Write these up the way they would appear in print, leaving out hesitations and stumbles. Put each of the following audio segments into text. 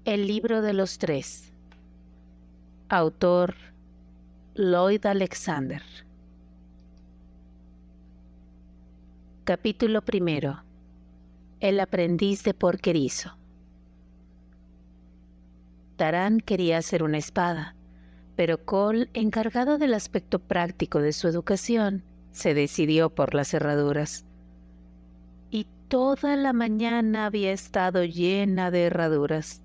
El libro de los tres. Autor Lloyd Alexander. Capítulo 1. El aprendiz de porquerizo. Taran quería hacer una espada, pero Cole, encargado del aspecto práctico de su educación, se decidió por las herraduras. Y toda la mañana había estado llena de herraduras.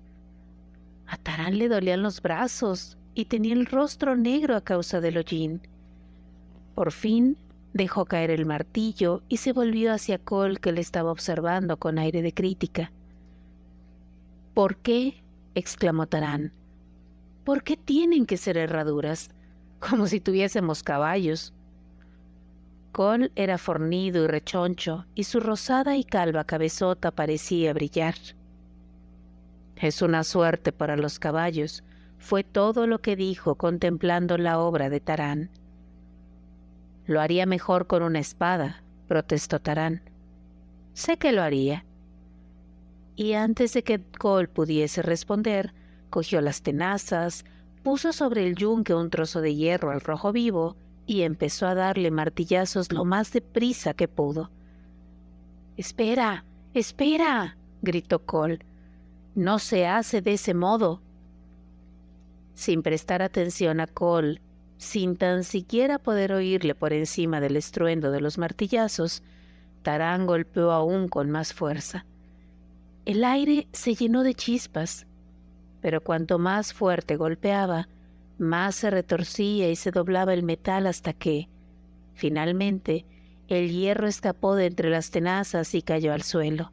A Taran le dolían los brazos y tenía el rostro negro a causa del hollín. Por fin dejó caer el martillo y se volvió hacia Cole, que le estaba observando con aire de crítica. ¿Por qué?, exclamó Taran. ¿Por qué tienen que ser herraduras? Como si tuviésemos caballos. Cole era fornido y rechoncho, y su rosada y calva cabezota parecía brillar. «Es una suerte para los caballos», fue todo lo que dijo contemplando la obra de Taran. «Lo haría mejor con una espada», protestó Taran. «Sé que lo haría». Y antes de que Cole pudiese responder, cogió las tenazas, puso sobre el yunque un trozo de hierro al rojo vivo y empezó a darle martillazos lo más deprisa que pudo. «¡Espera! ¡Espera!», gritó Cole. «No se hace de ese modo». Sin prestar atención a Cole, sin tan siquiera poder oírle por encima del estruendo de los martillazos, Taran golpeó aún con más fuerza. El aire se llenó de chispas, pero cuanto más fuerte golpeaba, más se retorcía y se doblaba el metal hasta que, finalmente, el hierro escapó de entre las tenazas y cayó al suelo.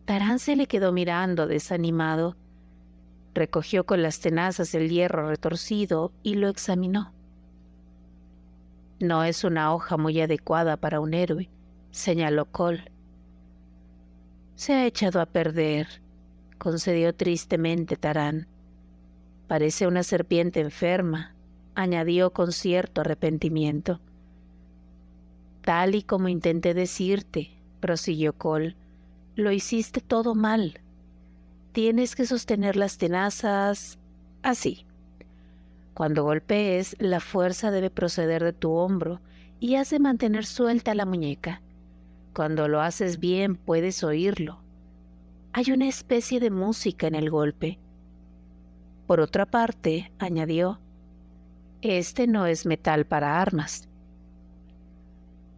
Taran se le quedó mirando desanimado. Recogió con las tenazas el hierro retorcido y lo examinó. «No es una hoja muy adecuada para un héroe», señaló Cole. «Se ha echado a perder», concedió tristemente Taran. «Parece una serpiente enferma», añadió con cierto arrepentimiento. «Tal y como intenté decirte», prosiguió Cole, «lo hiciste todo mal. Tienes que sostener las tenazas así. Cuando golpees, la fuerza debe proceder de tu hombro y has de mantener suelta la muñeca. Cuando lo haces bien, puedes oírlo. Hay una especie de música en el golpe. Por otra parte», añadió, «este no es metal para armas».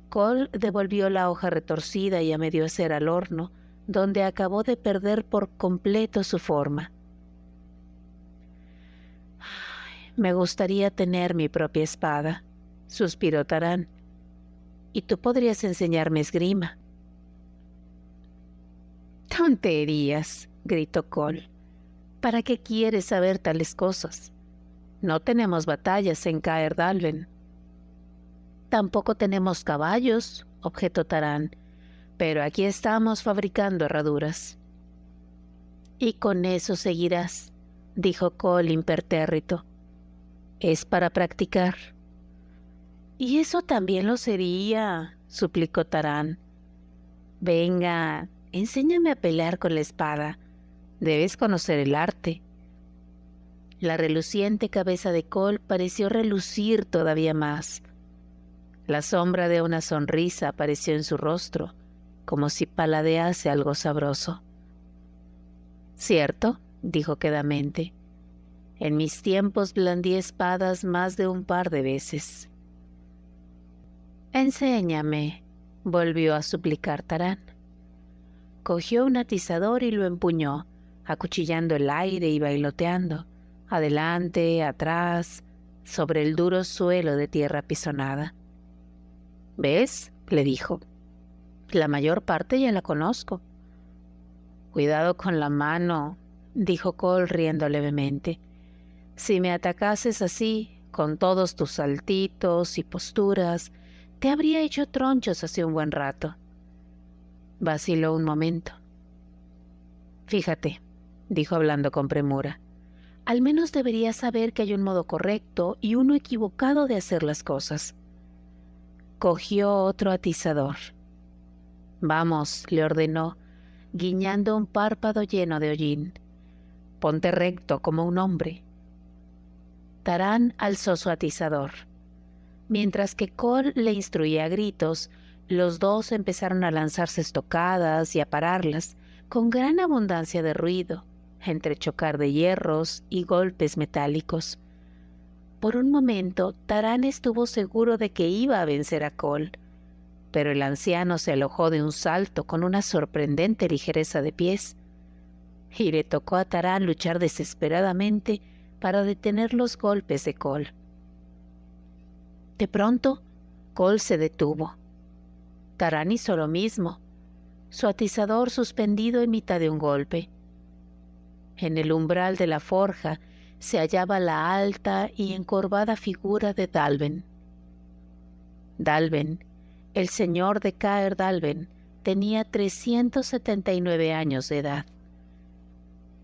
Cole devolvió la hoja retorcida y a medio hacer al horno, donde acabó de perder por completo su forma. «Me gustaría tener mi propia espada», suspiró Taran. «Y tú podrías enseñarme esgrima». «Tonterías», gritó Cole. «¿Para qué quieres saber tales cosas? No tenemos batallas en Caer-Dalven». «Tampoco tenemos caballos», objetó Taran, «pero aquí estamos fabricando herraduras». «Y con eso seguirás», dijo Cole impertérrito. «Es para practicar». «Y eso también lo sería», suplicó Taran. «Venga, enséñame a pelear con la espada. Debes conocer el arte». La reluciente cabeza de Cole pareció relucir todavía más. La sombra de una sonrisa apareció en su rostro, como si paladease algo sabroso. «Cierto», dijo quedamente, «en mis tiempos blandí espadas más de un par de veces». «Enséñame», volvió a suplicar Taran. Cogió un atizador y lo empuñó, acuchillando el aire y bailoteando, adelante, atrás, sobre el duro suelo de tierra apisonada. «¿Ves?», le dijo, «la mayor parte ya la conozco». «Cuidado con la mano», dijo Cole riendo levemente. «Si me atacases así, con todos tus saltitos y posturas, te habría hecho tronchos hace un buen rato». Vaciló un momento. «Fíjate», dijo hablando con premura, «al menos deberías saber que hay un modo correcto y uno equivocado de hacer las cosas». Cogió otro atizador. «Vamos», le ordenó, guiñando un párpado lleno de hollín. Ponte recto como un hombre. Tarán alzó su atizador. Mientras que Cole le instruía a gritos, los dos empezaron a lanzarse estocadas y a pararlas, con gran abundancia de ruido, entre chocar de hierros y golpes metálicos. Por un momento, Tarán estuvo seguro de que iba a vencer a Cole, pero el anciano se alojó de un salto con una sorprendente ligereza de pies, y le tocó a Tarán luchar desesperadamente para detener los golpes de Cole. De pronto, Cole se detuvo. Tarán hizo lo mismo, su atizador suspendido en mitad de un golpe. En el umbral de la forja se hallaba la alta y encorvada figura de Dalben. Dalben, el señor de Caer Dalben, tenía 379 años de edad.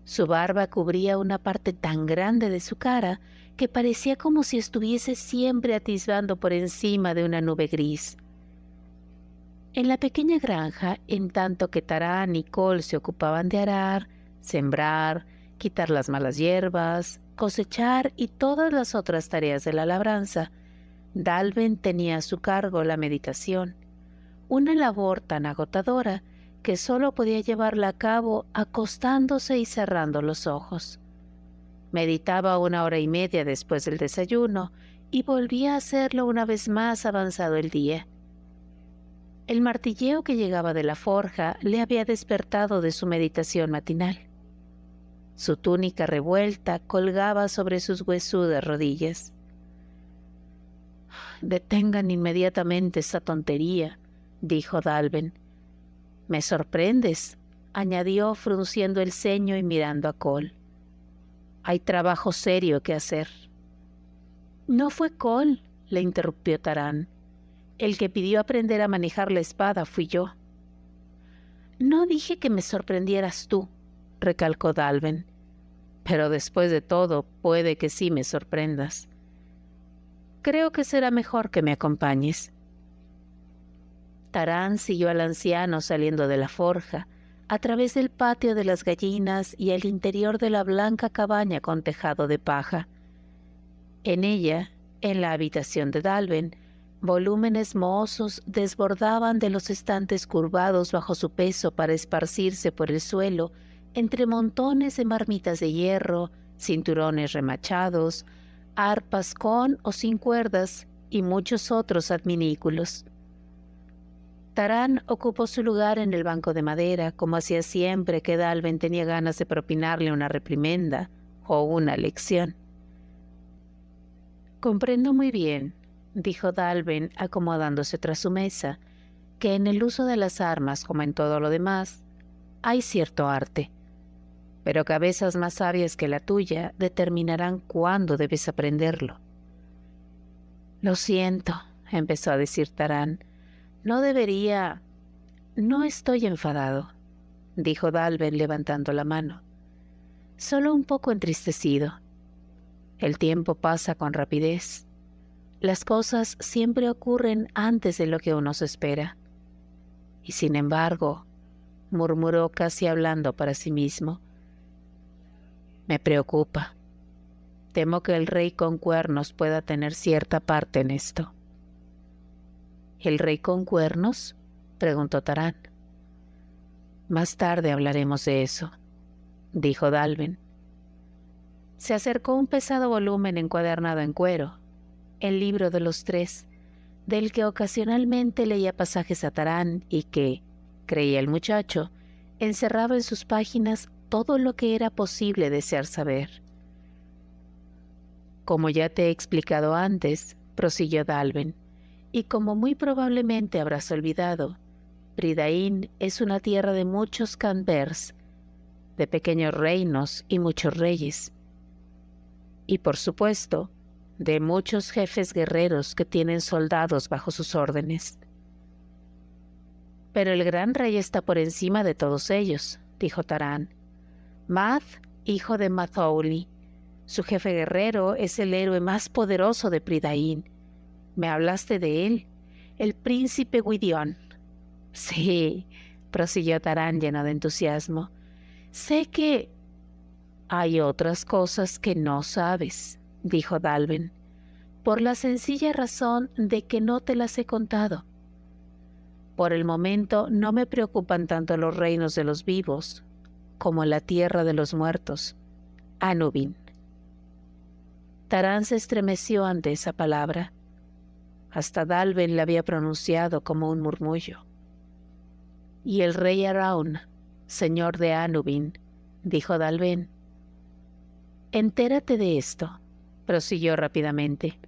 Su barba cubría una parte tan grande de su cara que parecía como si estuviese siempre atisbando por encima de una nube gris. En la pequeña granja, en tanto que Tarán y Cole se ocupaban de arar, sembrar, quitar las malas hierbas, cosechar y todas las otras tareas de la labranza, Dalben tenía a su cargo la meditación, una labor tan agotadora que solo podía llevarla a cabo acostándose y cerrando los ojos. Meditaba 1 hora y media después del desayuno y volvía a hacerlo una vez más avanzado el día. El martilleo que llegaba de la forja le había despertado de su meditación matinal. Su túnica revuelta colgaba sobre sus huesudas rodillas. «Detengan inmediatamente esa tontería», dijo Dalben. «Me sorprendes», añadió frunciendo el ceño y mirando a Cole. «Hay trabajo serio que hacer». «No fue Cole», le interrumpió Tarán. «El que pidió aprender a manejar la espada fui yo». «No dije que me sorprendieras tú», recalcó Dalben. «Pero después de todo, puede que sí me sorprendas. Creo que será mejor que me acompañes». Tarán siguió al anciano saliendo de la forja, a través del patio de las gallinas y al interior de la blanca cabaña con tejado de paja. En ella, en la habitación de Dalben, volúmenes mohosos desbordaban de los estantes curvados bajo su peso para esparcirse por el suelo entre montones de marmitas de hierro, cinturones remachados, arpas con o sin cuerdas y muchos otros adminículos. Tarán ocupó su lugar en el banco de madera, como hacía siempre que Dalben tenía ganas de propinarle una reprimenda o una lección. «Comprendo muy bien», dijo Dalben acomodándose tras su mesa, «que en el uso de las armas, como en todo lo demás, hay cierto arte. Pero cabezas más sabias que la tuya determinarán cuándo debes aprenderlo». «Lo siento», empezó a decir Tarán. «No debería...» «No estoy enfadado», dijo Dalben levantando la mano. «Solo un poco entristecido. El tiempo pasa con rapidez. Las cosas siempre ocurren antes de lo que uno se espera. Y sin embargo», murmuró casi hablando para sí mismo, «me preocupa. Temo que el rey con cuernos pueda tener cierta parte en esto». «¿El rey con cuernos?», preguntó Tarán. «Más tarde hablaremos de eso», dijo Dalben. Se acercó un pesado volumen encuadernado en cuero, el libro de los tres, del que ocasionalmente leía pasajes a Tarán y que, creía el muchacho, encerraba en sus páginas todo lo que era posible desear saber. «Como ya te he explicado antes», prosiguió Dalben, «y como muy probablemente habrás olvidado, Prydain es una tierra de muchos Canberrs, de pequeños reinos y muchos reyes. Y por supuesto, de muchos jefes guerreros que tienen soldados bajo sus órdenes. Pero el gran rey está por encima de todos ellos», dijo Tarán. «Math, hijo de Mathouli, su jefe guerrero, es el héroe más poderoso de Prydain. Me hablaste de él, el príncipe Gwydion». «Sí», prosiguió Tarán lleno de entusiasmo. «Sé que...» Hay otras cosas que no sabes, dijo Dalben, por la sencilla razón de que no te las he contado. Por el momento no me preocupan tanto los reinos de los vivos como la tierra de los muertos, Anubin. Tarán se estremeció ante esa palabra. Hasta Dalben la había pronunciado como un murmullo. Y el rey Araun, señor de Anubin, dijo Dalben. Entérate de esto, prosiguió rápidamente.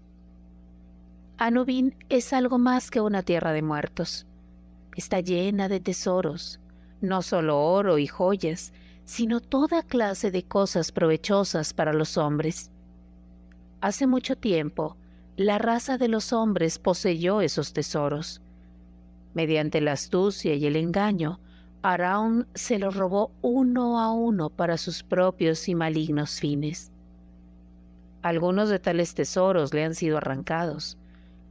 Anubin es algo más que una tierra de muertos. Está llena de tesoros, no solo oro y joyas, sino toda clase de cosas provechosas para los hombres. Hace mucho tiempo, la raza de los hombres poseyó esos tesoros. Mediante la astucia y el engaño, Araun se los robó uno a uno para sus propios y malignos fines. Algunos de tales tesoros le han sido arrancados,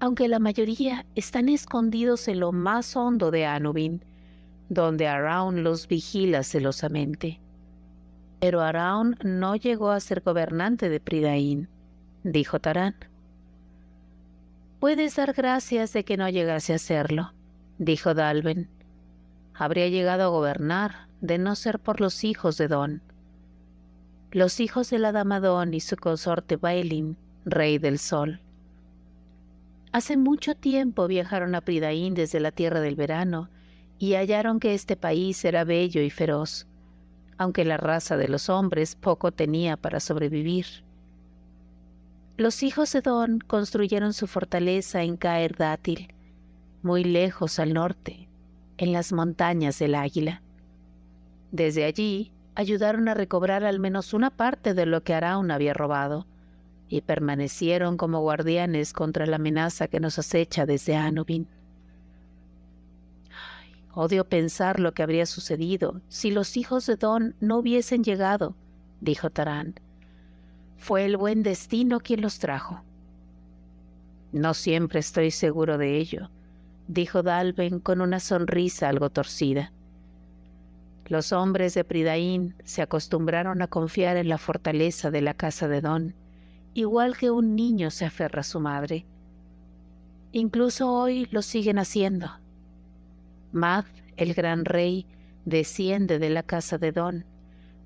aunque la mayoría están escondidos en lo más hondo de Anubin, donde Araun los vigila celosamente. Pero Araun no llegó a ser gobernante de Pridain, dijo Tarán. Puedes dar gracias de que no llegase a serlo, dijo Dalben. Habría llegado a gobernar de no ser por los hijos de Don. Los hijos de la dama Don y su consorte Baelin, rey del sol. Hace mucho tiempo viajaron a Pridain desde la tierra del verano y hallaron que este país era bello y feroz, aunque la raza de los hombres poco tenía para sobrevivir. Los hijos de Don construyeron su fortaleza en Caer Dátil, muy lejos al norte, en las montañas del Águila. Desde allí ayudaron a recobrar al menos una parte de lo que Araun había robado, y permanecieron como guardianes contra la amenaza que nos acecha desde Anubin. Odio pensar lo que habría sucedido si los hijos de Don no hubiesen llegado, dijo Tarán. Fue el buen destino quien los trajo. No siempre estoy seguro de ello, dijo Dalben con una sonrisa algo torcida. Los hombres de Pridain se acostumbraron a confiar en la fortaleza de la casa de Don, igual que un niño se aferra a su madre. Incluso hoy lo siguen haciendo. Mad, el gran rey, desciende de la casa de Don,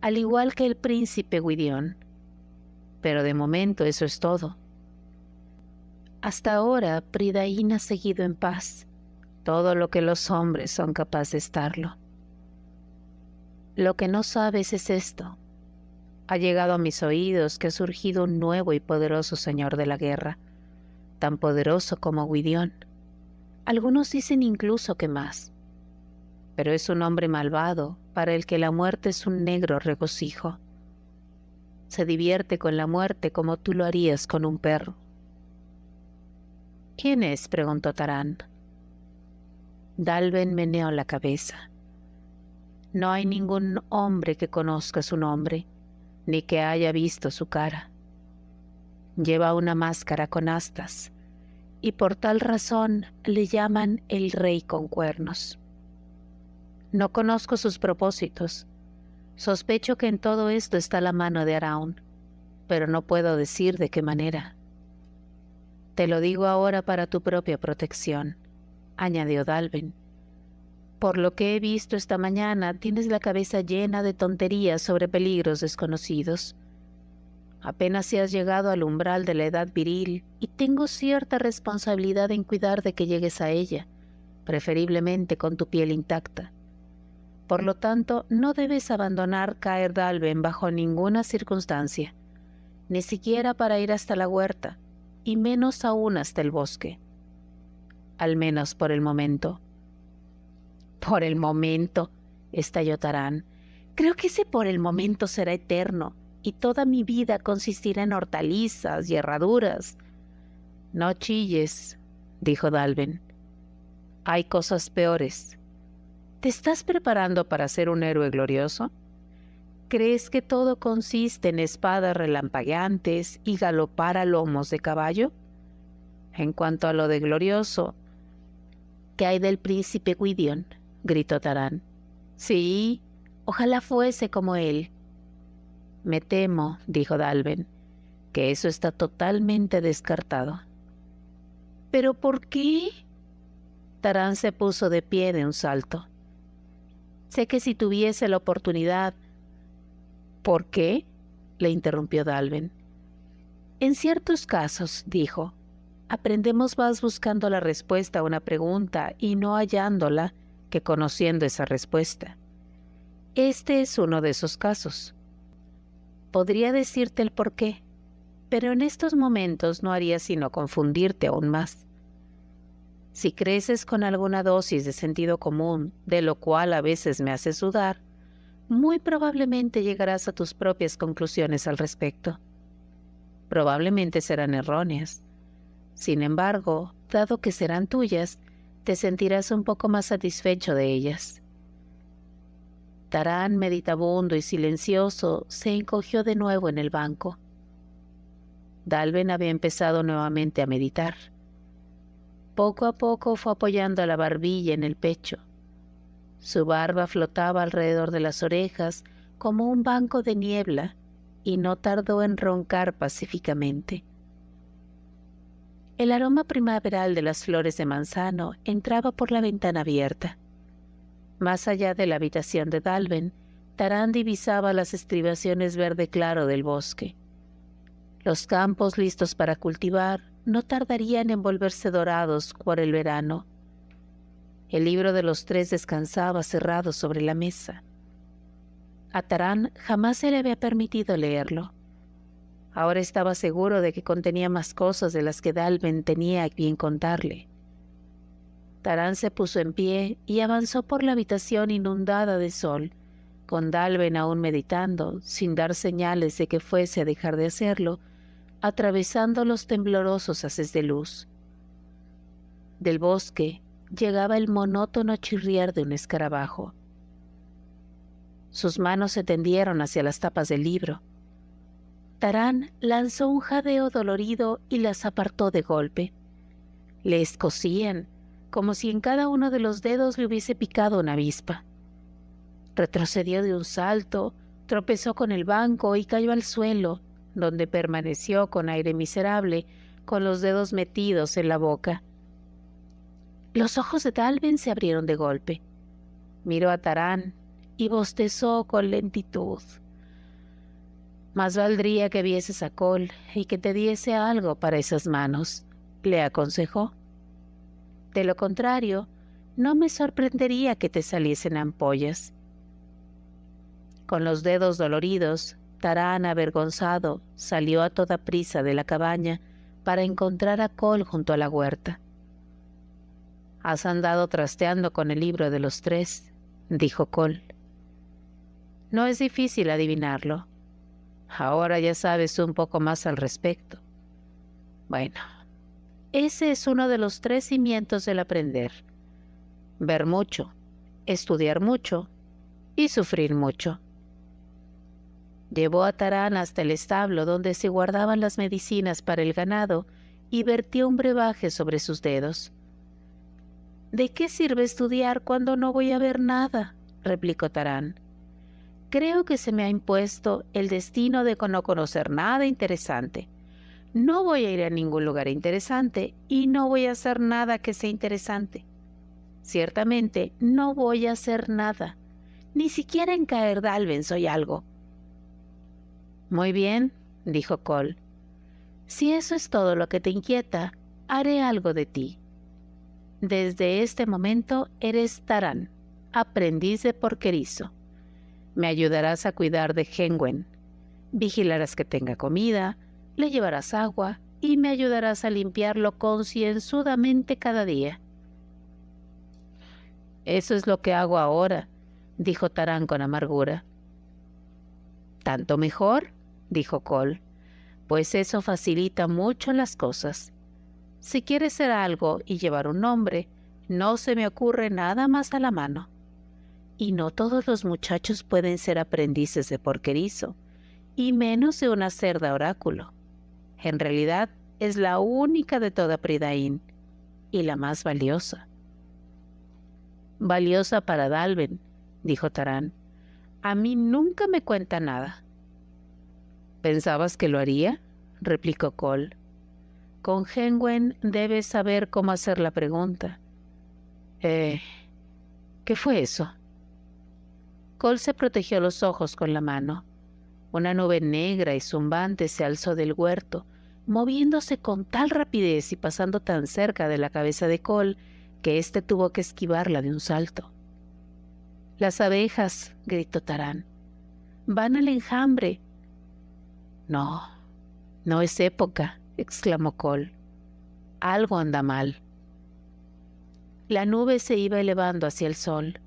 al igual que el príncipe Gwydion. Pero de momento eso es todo. Hasta ahora Pridain ha seguido en paz, todo lo que los hombres son capaces de estarlo. Lo que no sabes es esto. Ha llegado a mis oídos que ha surgido un nuevo y poderoso señor de la guerra, tan poderoso como Gwydion. Algunos dicen incluso que más. Pero es un hombre malvado para el que la muerte es un negro regocijo. Se divierte con la muerte como tú lo harías con un perro. ¿Quién es?, preguntó Tarán. Dalben meneó la cabeza. No hay ningún hombre que conozca su nombre, ni que haya visto su cara. Lleva una máscara con astas, y por tal razón le llaman el Rey con Cuernos. No conozco sus propósitos. Sospecho que en todo esto está la mano de Araun, pero no puedo decir de qué manera. Te lo digo ahora para tu propia protección, añadió Dalben. Por lo que he visto esta mañana, tienes la cabeza llena de tonterías sobre peligros desconocidos. Apenas si has llegado al umbral de la edad viril y tengo cierta responsabilidad en cuidar de que llegues a ella, preferiblemente con tu piel intacta. Por lo tanto, no debes abandonar Caer Dalben bajo ninguna circunstancia, ni siquiera para ir hasta la huerta, y menos aún hasta el bosque. Al menos por el momento. Por el momento, estalló Tarán. Creo que ese por el momento será eterno, y toda mi vida consistirá en hortalizas y herraduras. No chilles, dijo Dalben. Hay cosas peores. ¿Te estás preparando para ser un héroe glorioso? ¿Crees que todo consiste en espadas relampagueantes y galopar a lomos de caballo? En cuanto a lo de glorioso, ¿qué hay del príncipe Gwydion?, gritó Tarán. Sí, ojalá fuese como él. Me temo, dijo Dalben, que eso está totalmente descartado. ¿Pero por qué? Tarán se puso de pie de un salto. Sé que si tuviese la oportunidad... ¿Por qué? Le interrumpió Dalben. En ciertos casos, dijo, aprendemos más buscando la respuesta a una pregunta y no hallándola que conociendo esa respuesta. Este es uno de esos casos. Podría decirte el por qué, pero en estos momentos no haría sino confundirte aún más. Si creces con alguna dosis de sentido común, de lo cual a veces me haces dudar, muy probablemente llegarás a tus propias conclusiones al respecto. Probablemente serán erróneas. Sin embargo, dado que serán tuyas, te sentirás un poco más satisfecho de ellas. Tarán, meditabundo y silencioso, se encogió de nuevo en el banco. Dalben había empezado nuevamente a meditar. Poco a poco fue apoyando la barbilla en el pecho. Su barba flotaba alrededor de las orejas como un banco de niebla y no tardó en roncar pacíficamente. El aroma primaveral de las flores de manzano entraba por la ventana abierta. Más allá de la habitación de Dalben, Tarán divisaba las estribaciones verde claro del bosque. Los campos listos para cultivar no tardarían en volverse dorados por el verano. El libro de los tres descansaba cerrado sobre la mesa. A Tarán jamás se le había permitido leerlo. Ahora estaba seguro de que contenía más cosas de las que Dalben tenía a bien contarle. Tarán se puso en pie y avanzó por la habitación inundada de sol, con Dalben aún meditando, sin dar señales de que fuese a dejar de hacerlo, atravesando los temblorosos haces de luz. Del bosque llegaba el monótono chirriar de un escarabajo. Sus manos se tendieron hacia las tapas del libro. Tarán lanzó un jadeo dolorido y las apartó de golpe. Le escocían, como si en cada uno de los dedos le hubiese picado una avispa. Retrocedió de un salto, tropezó con el banco y cayó al suelo, donde permaneció con aire miserable, con los dedos metidos en la boca. Los ojos de Dalben se abrieron de golpe. Miró a Tarán y bostezó con lentitud. Más valdría que vieses a Cole y que te diese algo para esas manos, le aconsejó. De lo contrario, no me sorprendería que te saliesen ampollas. Con los dedos doloridos, Tarán, avergonzado, salió a toda prisa de la cabaña para encontrar a Cole junto a la huerta. «Has andado trasteando con el libro de los tres», dijo Cole. «No es difícil adivinarlo. Ahora ya sabes un poco más al respecto. Bueno, ese es uno de los tres cimientos del aprender. Ver mucho, estudiar mucho y sufrir mucho». Llevó a Tarán hasta el establo donde se guardaban las medicinas para el ganado y vertió un brebaje sobre sus dedos. «¿De qué sirve estudiar cuando no voy a ver nada?», replicó Tarán. «Creo que se me ha impuesto el destino de no conocer nada interesante. No voy a ir a ningún lugar interesante y no voy a hacer nada que sea interesante. Ciertamente no voy a hacer nada. Ni siquiera en Caer Dalben soy algo». «Muy bien», dijo Cole. «Si eso es todo lo que te inquieta, haré algo de ti. Desde este momento eres Tarán, aprendiz de porquerizo. Me ayudarás a cuidar de Henwen. Vigilarás que tenga comida, le llevarás agua y me ayudarás a limpiarlo concienzudamente cada día». «Eso es lo que hago ahora», dijo Tarán con amargura. «Tanto mejor», dijo Cole, «pues eso facilita mucho las cosas. Si quieres ser algo y llevar un nombre, no se me ocurre nada más a la mano. Y no todos los muchachos pueden ser aprendices de porquerizo, y menos de una cerda oráculo. En realidad, es la única de toda Pridain, y la más valiosa». «Valiosa para Dalben», dijo Tarán. «A mí nunca me cuenta nada». ¿Pensabas que lo haría?, replicó Cole. Con Henwen debes saber cómo hacer la pregunta. ¿Qué fue eso? Cole se protegió los ojos con la mano. Una nube negra y zumbante se alzó del huerto, moviéndose con tal rapidez y pasando tan cerca de la cabeza de Cole que éste tuvo que esquivarla de un salto. «Las abejas», gritó Taran. «Van al enjambre». «No, no es época», exclamó Cole. «Algo anda mal». La nube se iba elevando hacia el sol.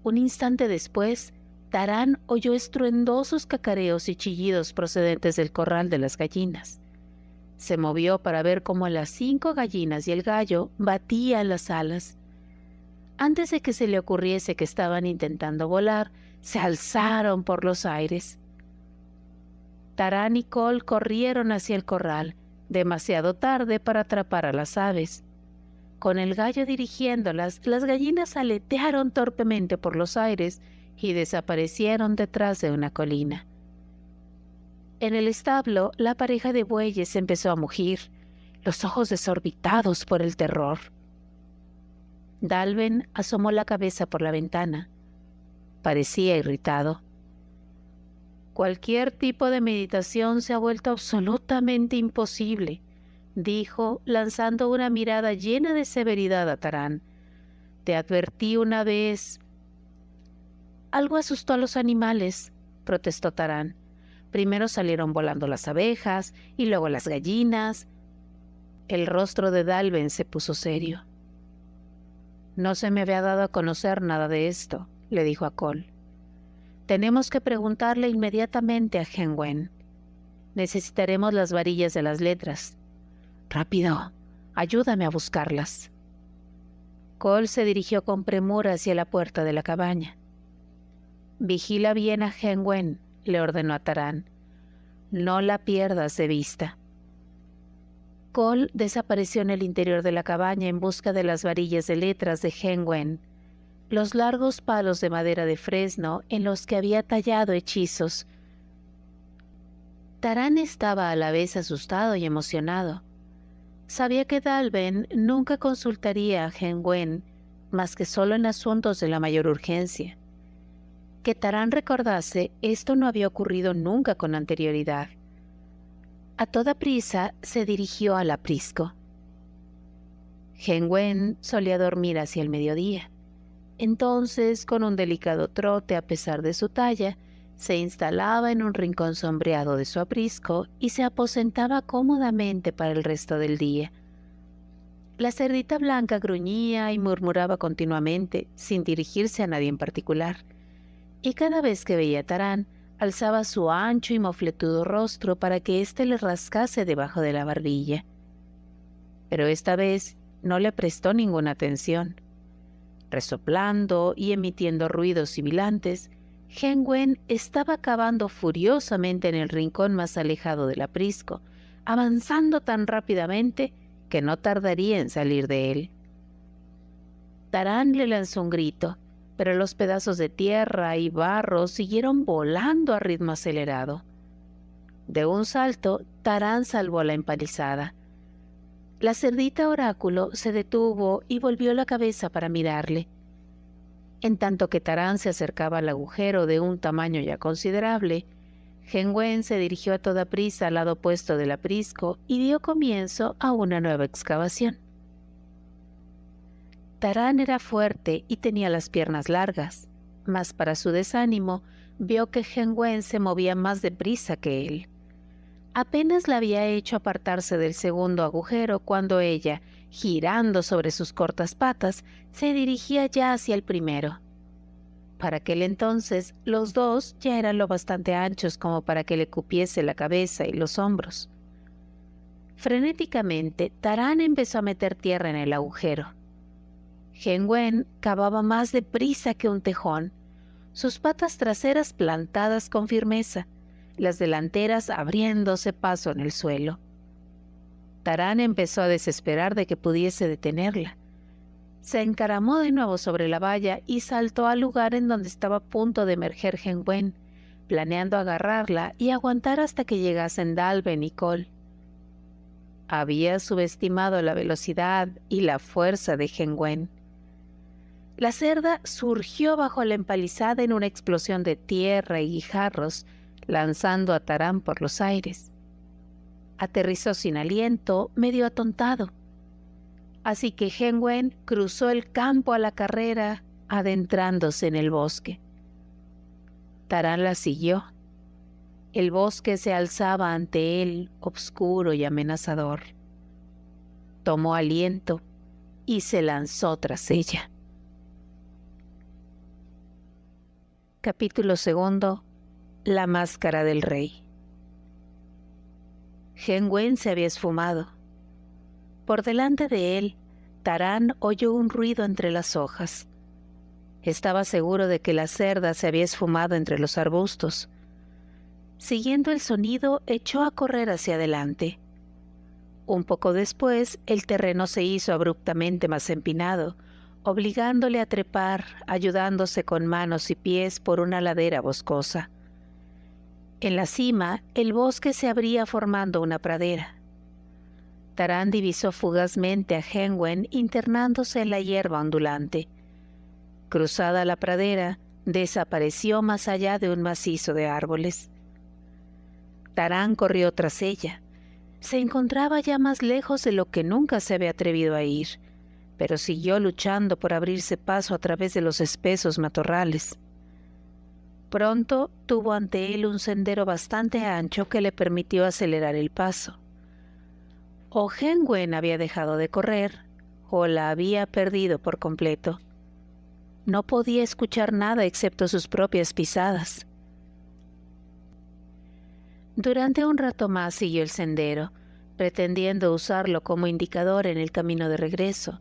Un instante después, Taran oyó estruendosos cacareos y chillidos procedentes del corral de las gallinas. Se movió para ver cómo las 5 gallinas y el gallo batían las alas. Antes de que se le ocurriese que estaban intentando volar, se alzaron por los aires. Taran y Cole corrieron hacia el corral, demasiado tarde para atrapar a las aves. Con el gallo dirigiéndolas, las gallinas aletearon torpemente por los aires y desaparecieron detrás de una colina. En el establo, la pareja de bueyes empezó a mugir, los ojos desorbitados por el terror. Dalben asomó la cabeza por la ventana. Parecía irritado. «Cualquier tipo de meditación se ha vuelto absolutamente imposible», dijo, lanzando una mirada llena de severidad a Taran. «Te advertí una vez». «Algo asustó a los animales», protestó Taran. «Primero salieron volando las abejas y luego las gallinas». El rostro de Dalben se puso serio. «No se me había dado a conocer nada de esto», le dijo a Cole. «Tenemos que preguntarle inmediatamente a Henwen. Necesitaremos las varillas de las letras. Rápido, ayúdame a buscarlas». Cole se dirigió con premura hacia la puerta de la cabaña. «Vigila bien a Henwen», le ordenó a Taran. «No la pierdas de vista». Cole desapareció en el interior de la cabaña en busca de las varillas de letras de Henwen, los largos palos de madera de fresno en los que había tallado hechizos. Taran estaba a la vez asustado y emocionado. Sabía que Dalben nunca consultaría a Henwen más que solo en asuntos de la mayor urgencia. Que Taran recordase, esto no había ocurrido nunca con anterioridad. A toda prisa se dirigió al aprisco. Henwen solía dormir hacia el mediodía. Entonces, con un delicado trote a pesar de su talla, se instalaba en un rincón sombreado de su aprisco y se aposentaba cómodamente para el resto del día. La cerdita blanca gruñía y murmuraba continuamente, sin dirigirse a nadie en particular, y cada vez que veía a Taran, alzaba su ancho y mofletudo rostro para que éste le rascase debajo de la barbilla. Pero esta vez no le prestó ninguna atención. Resoplando y emitiendo ruidos sibilantes, Henwen estaba cavando furiosamente en el rincón más alejado del aprisco, avanzando tan rápidamente que no tardaría en salir de él. Taran le lanzó un grito, pero los pedazos de tierra y barro siguieron volando a ritmo acelerado. De un salto, Taran salvó la empalizada. La cerdita oráculo se detuvo y volvió la cabeza para mirarle. En tanto que Taran se acercaba al agujero de un tamaño ya considerable, Henwen se dirigió a toda prisa al lado opuesto del aprisco y dio comienzo a una nueva excavación. Taran era fuerte y tenía las piernas largas, mas para su desánimo vio que Henwen se movía más deprisa que él. Apenas la había hecho apartarse del segundo agujero cuando ella, girando sobre sus cortas patas, se dirigía ya hacia el primero. Para aquel entonces, los dos ya eran lo bastante anchos como para que le cupiese la cabeza y los hombros. Frenéticamente, Taran empezó a meter tierra en el agujero. Henwen cavaba más deprisa que un tejón, sus patas traseras plantadas con firmeza, las delanteras abriéndose paso en el suelo. Taran empezó a desesperar de que pudiese detenerla. Se encaramó de nuevo sobre la valla y saltó al lugar en donde estaba a punto de emerger Henwen, planeando agarrarla y aguantar hasta que llegasen Dalben y Cole. Había subestimado la velocidad y la fuerza de Hen. La cerda surgió bajo la empalizada en una explosión de tierra y guijarros, lanzando a Taran por los aires. Aterrizó sin aliento, medio atontado. Así que Hen cruzó el campo a la carrera, adentrándose en el bosque. Taran la siguió. El bosque se alzaba ante él, obscuro y amenazador. Tomó aliento y se lanzó tras ella. Capítulo 2. La máscara del rey. Hen se había esfumado. Por delante de él, Taran oyó un ruido entre las hojas. Estaba seguro de que la cerda se había esfumado entre los arbustos. Siguiendo el sonido, echó a correr hacia adelante. Un poco después, el terreno se hizo abruptamente más empinado, obligándole a trepar, ayudándose con manos y pies por una ladera boscosa. En la cima, el bosque se abría formando una pradera. Taran divisó fugazmente a Hen internándose en la hierba ondulante. Cruzada la pradera, desapareció más allá de un macizo de árboles. Taran corrió tras ella. Se encontraba ya más lejos de lo que nunca se había atrevido a ir, pero siguió luchando por abrirse paso a través de los espesos matorrales. Pronto tuvo ante él un sendero bastante ancho que le permitió acelerar el paso. O Hen había dejado de correr, o la había perdido por completo. No podía escuchar nada excepto sus propias pisadas. Durante un rato más siguió el sendero, pretendiendo usarlo como indicador en el camino de regreso,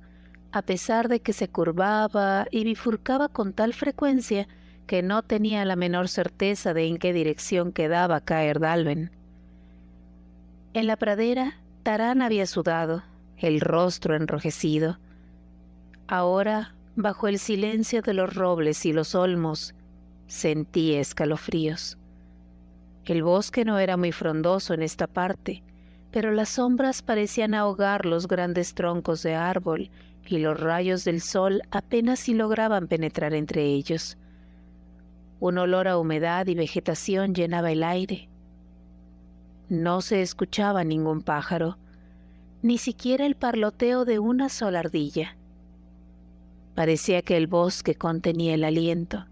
a pesar de que se curvaba y bifurcaba con tal frecuencia que no tenía la menor certeza de en qué dirección quedaba caer Dalben. En la pradera, Taran había sudado, el rostro enrojecido. Ahora, bajo el silencio de los robles y los olmos, sentía escalofríos. El bosque no era muy frondoso en esta parte, pero las sombras parecían ahogar los grandes troncos de árbol y los rayos del sol apenas si lograban penetrar entre ellos. Un olor a humedad y vegetación llenaba el aire. No se escuchaba ningún pájaro, ni siquiera el parloteo de una sola ardilla. Parecía que el bosque contenía el aliento.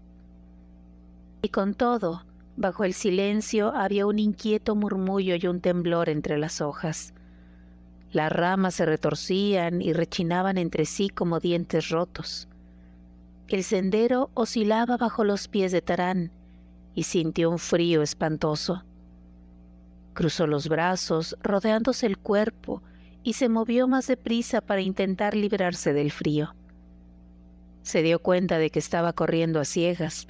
Y con todo, bajo el silencio había un inquieto murmullo y un temblor entre las hojas. Las ramas se retorcían y rechinaban entre sí como dientes rotos. El sendero oscilaba bajo los pies de Taran y sintió un frío espantoso. Cruzó los brazos, rodeándose el cuerpo, y se movió más deprisa para intentar librarse del frío. Se dio cuenta de que estaba corriendo a ciegas.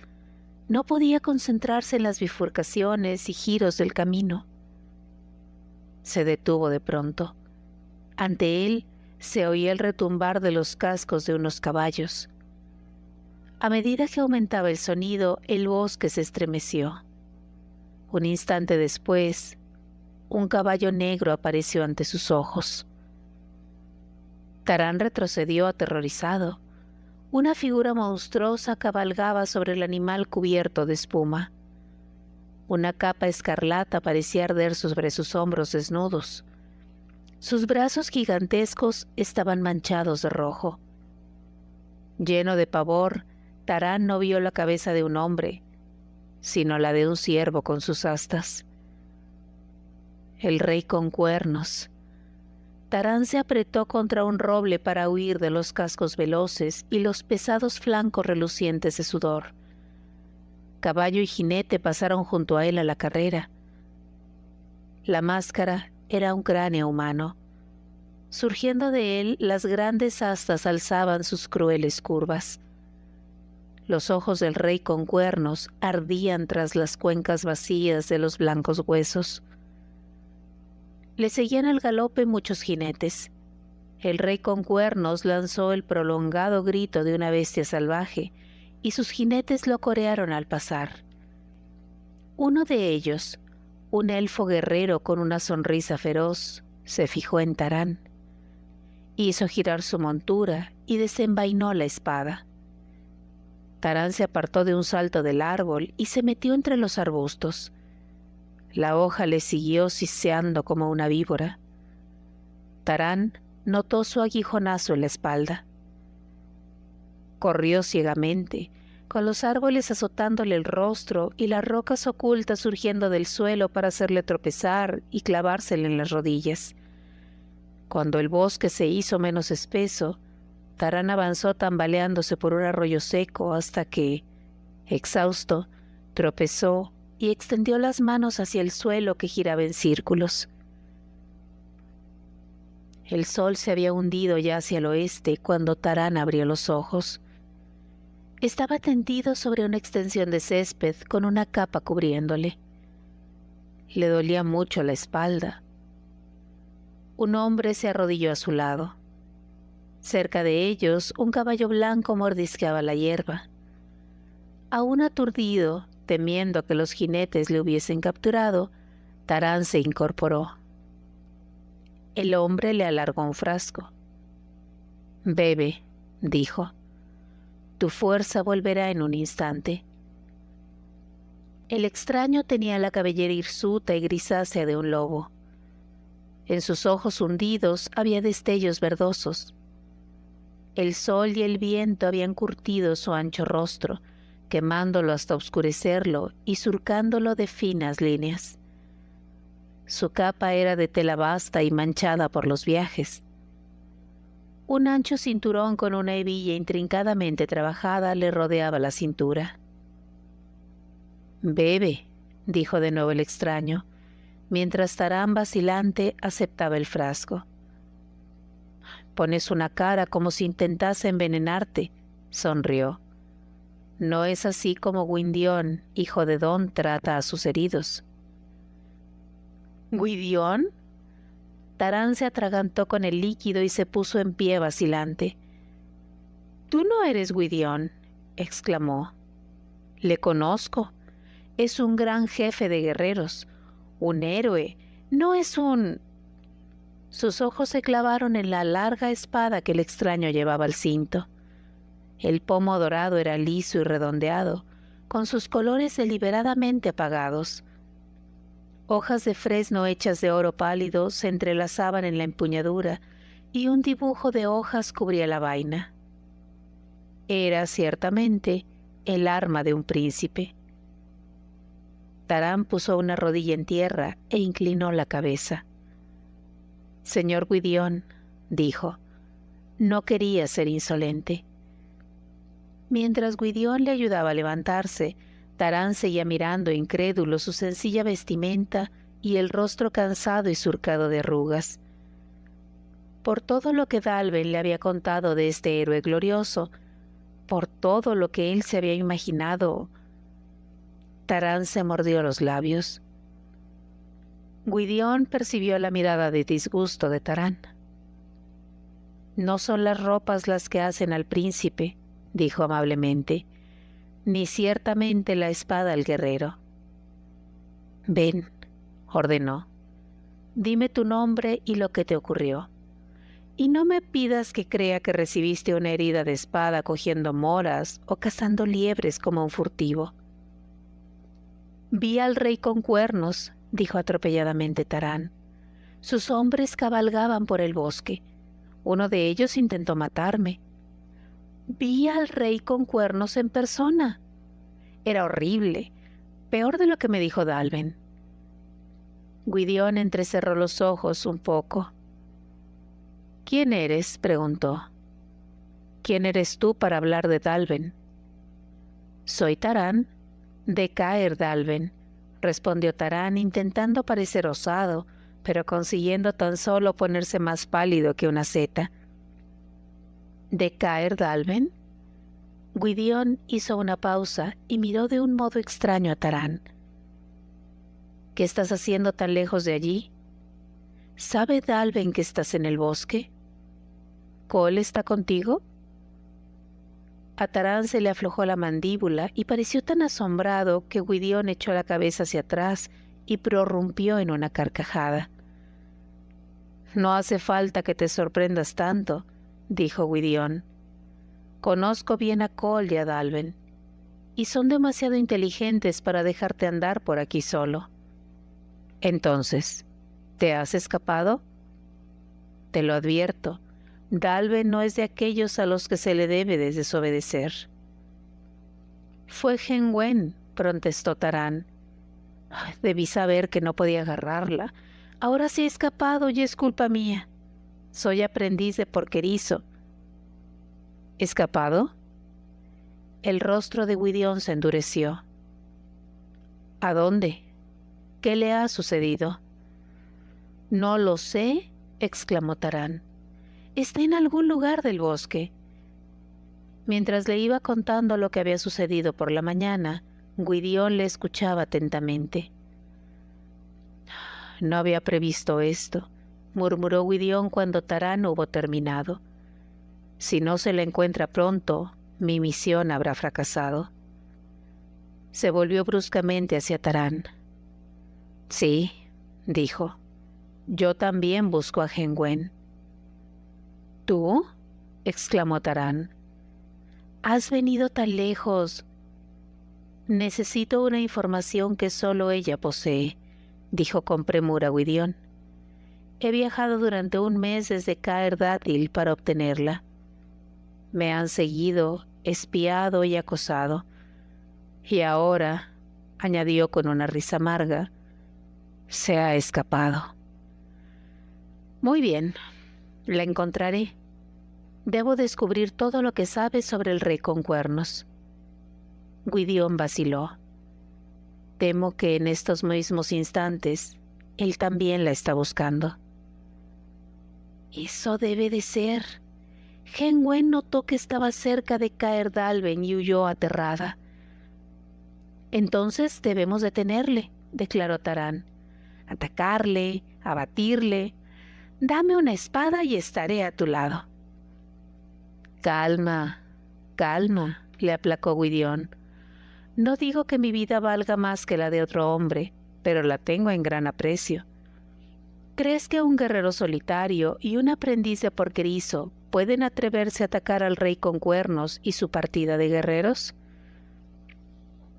No podía concentrarse en las bifurcaciones y giros del camino. Se detuvo de pronto. Ante él se oía el retumbar de los cascos de unos caballos. A medida que aumentaba el sonido, el bosque se estremeció. Un instante después, un caballo negro apareció ante sus ojos. Taran retrocedió aterrorizado. Una figura monstruosa cabalgaba sobre el animal cubierto de espuma. Una capa escarlata parecía arder sobre sus hombros desnudos. Sus brazos gigantescos estaban manchados de rojo. Lleno de pavor, Taran no vio la cabeza de un hombre, sino la de un ciervo con sus astas. El rey con cuernos. Taran se apretó contra un roble para huir de los cascos veloces y los pesados flancos relucientes de sudor. Caballo y jinete pasaron junto a él a la carrera. La máscara era un cráneo humano. Surgiendo de él, las grandes astas alzaban sus crueles curvas. Los ojos del rey con cuernos ardían tras las cuencas vacías de los blancos huesos. Le seguían al galope muchos jinetes. El rey con cuernos lanzó el prolongado grito de una bestia salvaje, y sus jinetes lo corearon al pasar. Uno de ellos, un elfo guerrero con una sonrisa feroz, se fijó en Tarán. Hizo girar su montura y desenvainó la espada. Tarán se apartó de un salto del árbol y se metió entre los arbustos. La hoja le siguió siseando como una víbora. Tarán notó su aguijonazo en la espalda. Corrió ciegamente, con los árboles azotándole el rostro y las rocas ocultas surgiendo del suelo para hacerle tropezar y clavársele en las rodillas. Cuando el bosque se hizo menos espeso, Tarán avanzó tambaleándose por un arroyo seco hasta que, exhausto, tropezó y extendió las manos hacia el suelo que giraba en círculos. El sol se había hundido ya hacia el oeste cuando Tarán abrió los ojos. Estaba tendido sobre una extensión de césped con una capa cubriéndole. Le dolía mucho la espalda. Un hombre se arrodilló a su lado. Cerca de ellos, un caballo blanco mordisqueaba la hierba. Aún aturdido, temiendo que los jinetes le hubiesen capturado, Tarán se incorporó. El hombre le alargó un frasco. «Bebe», dijo. «Tu fuerza volverá en un instante». El extraño tenía la cabellera hirsuta y grisácea de un lobo. En sus ojos hundidos había destellos verdosos. El sol y el viento habían curtido su ancho rostro, quemándolo hasta oscurecerlo y surcándolo de finas líneas. Su capa era de tela basta y manchada por los viajes. Un ancho cinturón con una hebilla intrincadamente trabajada le rodeaba la cintura. «Bebe», dijo de nuevo el extraño, mientras Tarán vacilante aceptaba el frasco. «Pones una cara como si intentase envenenarte», sonrió. «No es así como Gwydion, hijo de Don, trata a sus heridos». «¿Gwydion?» Tarán se atragantó con el líquido y se puso en pie vacilante. «Tú no eres Gwydion», exclamó. «Le conozco. Es un gran jefe de guerreros, un héroe, no es un...» Sus ojos se clavaron en la larga espada que el extraño llevaba al cinto. El pomo dorado era liso y redondeado, con sus colores deliberadamente apagados. Hojas de fresno hechas de oro pálido se entrelazaban en la empuñadura y un dibujo de hojas cubría la vaina. Era, ciertamente, el arma de un príncipe. Tarán puso una rodilla en tierra e inclinó la cabeza. «Señor Gwydion», dijo, «no quería ser insolente». Mientras Gwydion le ayudaba a levantarse, Tarán seguía mirando incrédulo su sencilla vestimenta y el rostro cansado y surcado de arrugas. Por todo lo que Dallben le había contado de este héroe glorioso, por todo lo que él se había imaginado, Tarán se mordió los labios. Gwydion percibió la mirada de disgusto de Tarán. «No son las ropas las que hacen al príncipe», dijo amablemente, «ni ciertamente la espada al guerrero». «Ven», ordenó, «dime tu nombre y lo que te ocurrió. Y no me pidas que crea que recibiste una herida de espada cogiendo moras o cazando liebres como un furtivo». «Vi al rey con cuernos», dijo atropelladamente Tarán. «Sus hombres cabalgaban por el bosque. Uno de ellos intentó matarme. Vi al rey con cuernos en persona. Era horrible, peor de lo que me dijo Dallben». Gwydion entrecerró los ojos un poco. «¿Quién eres?», preguntó. «¿Quién eres tú para hablar de Dallben?» «Soy Tarán, de Caer Dallben», respondió Tarán intentando parecer osado, pero consiguiendo tan solo ponerse más pálido que una seta. «¿De Caer Dallben?» Gwydion hizo una pausa y miró de un modo extraño a Tarán. «¿Qué estás haciendo tan lejos de allí? ¿Sabe Dallben que estás en el bosque? ¿Cole está contigo?» A Tarán se le aflojó la mandíbula y pareció tan asombrado que Gwydion echó la cabeza hacia atrás y prorrumpió en una carcajada. «No hace falta que te sorprendas tanto», dijo Gwydion. «Conozco bien a Coll y a Dalben, y son demasiado inteligentes para dejarte andar por aquí solo. Entonces, ¿te has escapado? Te lo advierto, Dalben no es de aquellos a los que se le debe de desobedecer». «Fue Hen Wen», protestó Tarán. «Debí saber que no podía agarrarla. Ahora se ha escapado y es culpa mía. Soy aprendiz de porquerizo». «¿Escapado?». El rostro de Gwydion se endureció. «¿A dónde? ¿Qué le ha sucedido?». «No lo sé», exclamó Tarán. «Está en algún lugar del bosque». Mientras le iba contando lo que había sucedido por la mañana, Gwydion le escuchaba atentamente. «No había previsto esto», murmuró Gwydion cuando Tarán hubo terminado. «Si no se la encuentra pronto, mi misión habrá fracasado». Se volvió bruscamente hacia Tarán. «Sí», dijo, «yo también busco a Hen Wen». «¿Tú?», exclamó Tarán. «Has venido tan lejos». «Necesito una información que solo ella posee», dijo con premura Gwydion. «He viajado durante un mes desde Caer Dádil para obtenerla. Me han seguido, espiado y acosado. Y ahora», añadió con una risa amarga, «se ha escapado». «Muy bien, la encontraré. Debo descubrir todo lo que sabes sobre el rey con cuernos». Gwydion vaciló. «Temo que en estos mismos instantes él también la está buscando». «Eso debe de ser». Hen Wen notó que estaba cerca de Caer Dalben y huyó aterrada. «Entonces debemos detenerle», declaró Tarán. «Atacarle, abatirle. Dame una espada y estaré a tu lado». «Calma, calma», le aplacó Gwydion. «No digo que mi vida valga más que la de otro hombre, pero la tengo en gran aprecio. ¿Crees que un guerrero solitario y un aprendiz de porquerizo pueden atreverse a atacar al rey con cuernos y su partida de guerreros?»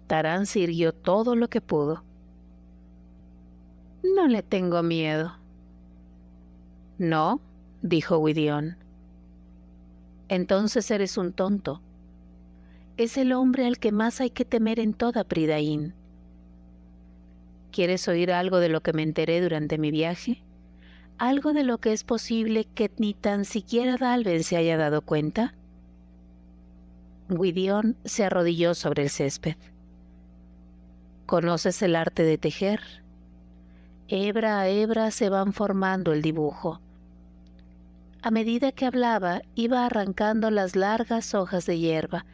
Tarán se irguió todo lo que pudo. «No le tengo miedo». «¿No?», dijo Gwydion. «Entonces eres un tonto. Es el hombre al que más hay que temer en toda Prydain. ¿Quieres oír algo de lo que me enteré durante mi viaje? ¿Algo de lo que es posible que ni tan siquiera Dalben se haya dado cuenta?» Gwydion se arrodilló sobre el césped. «¿Conoces el arte de tejer?». Hebra a hebra se van formando el dibujo. A medida que hablaba, iba arrancando las largas hojas de hierba,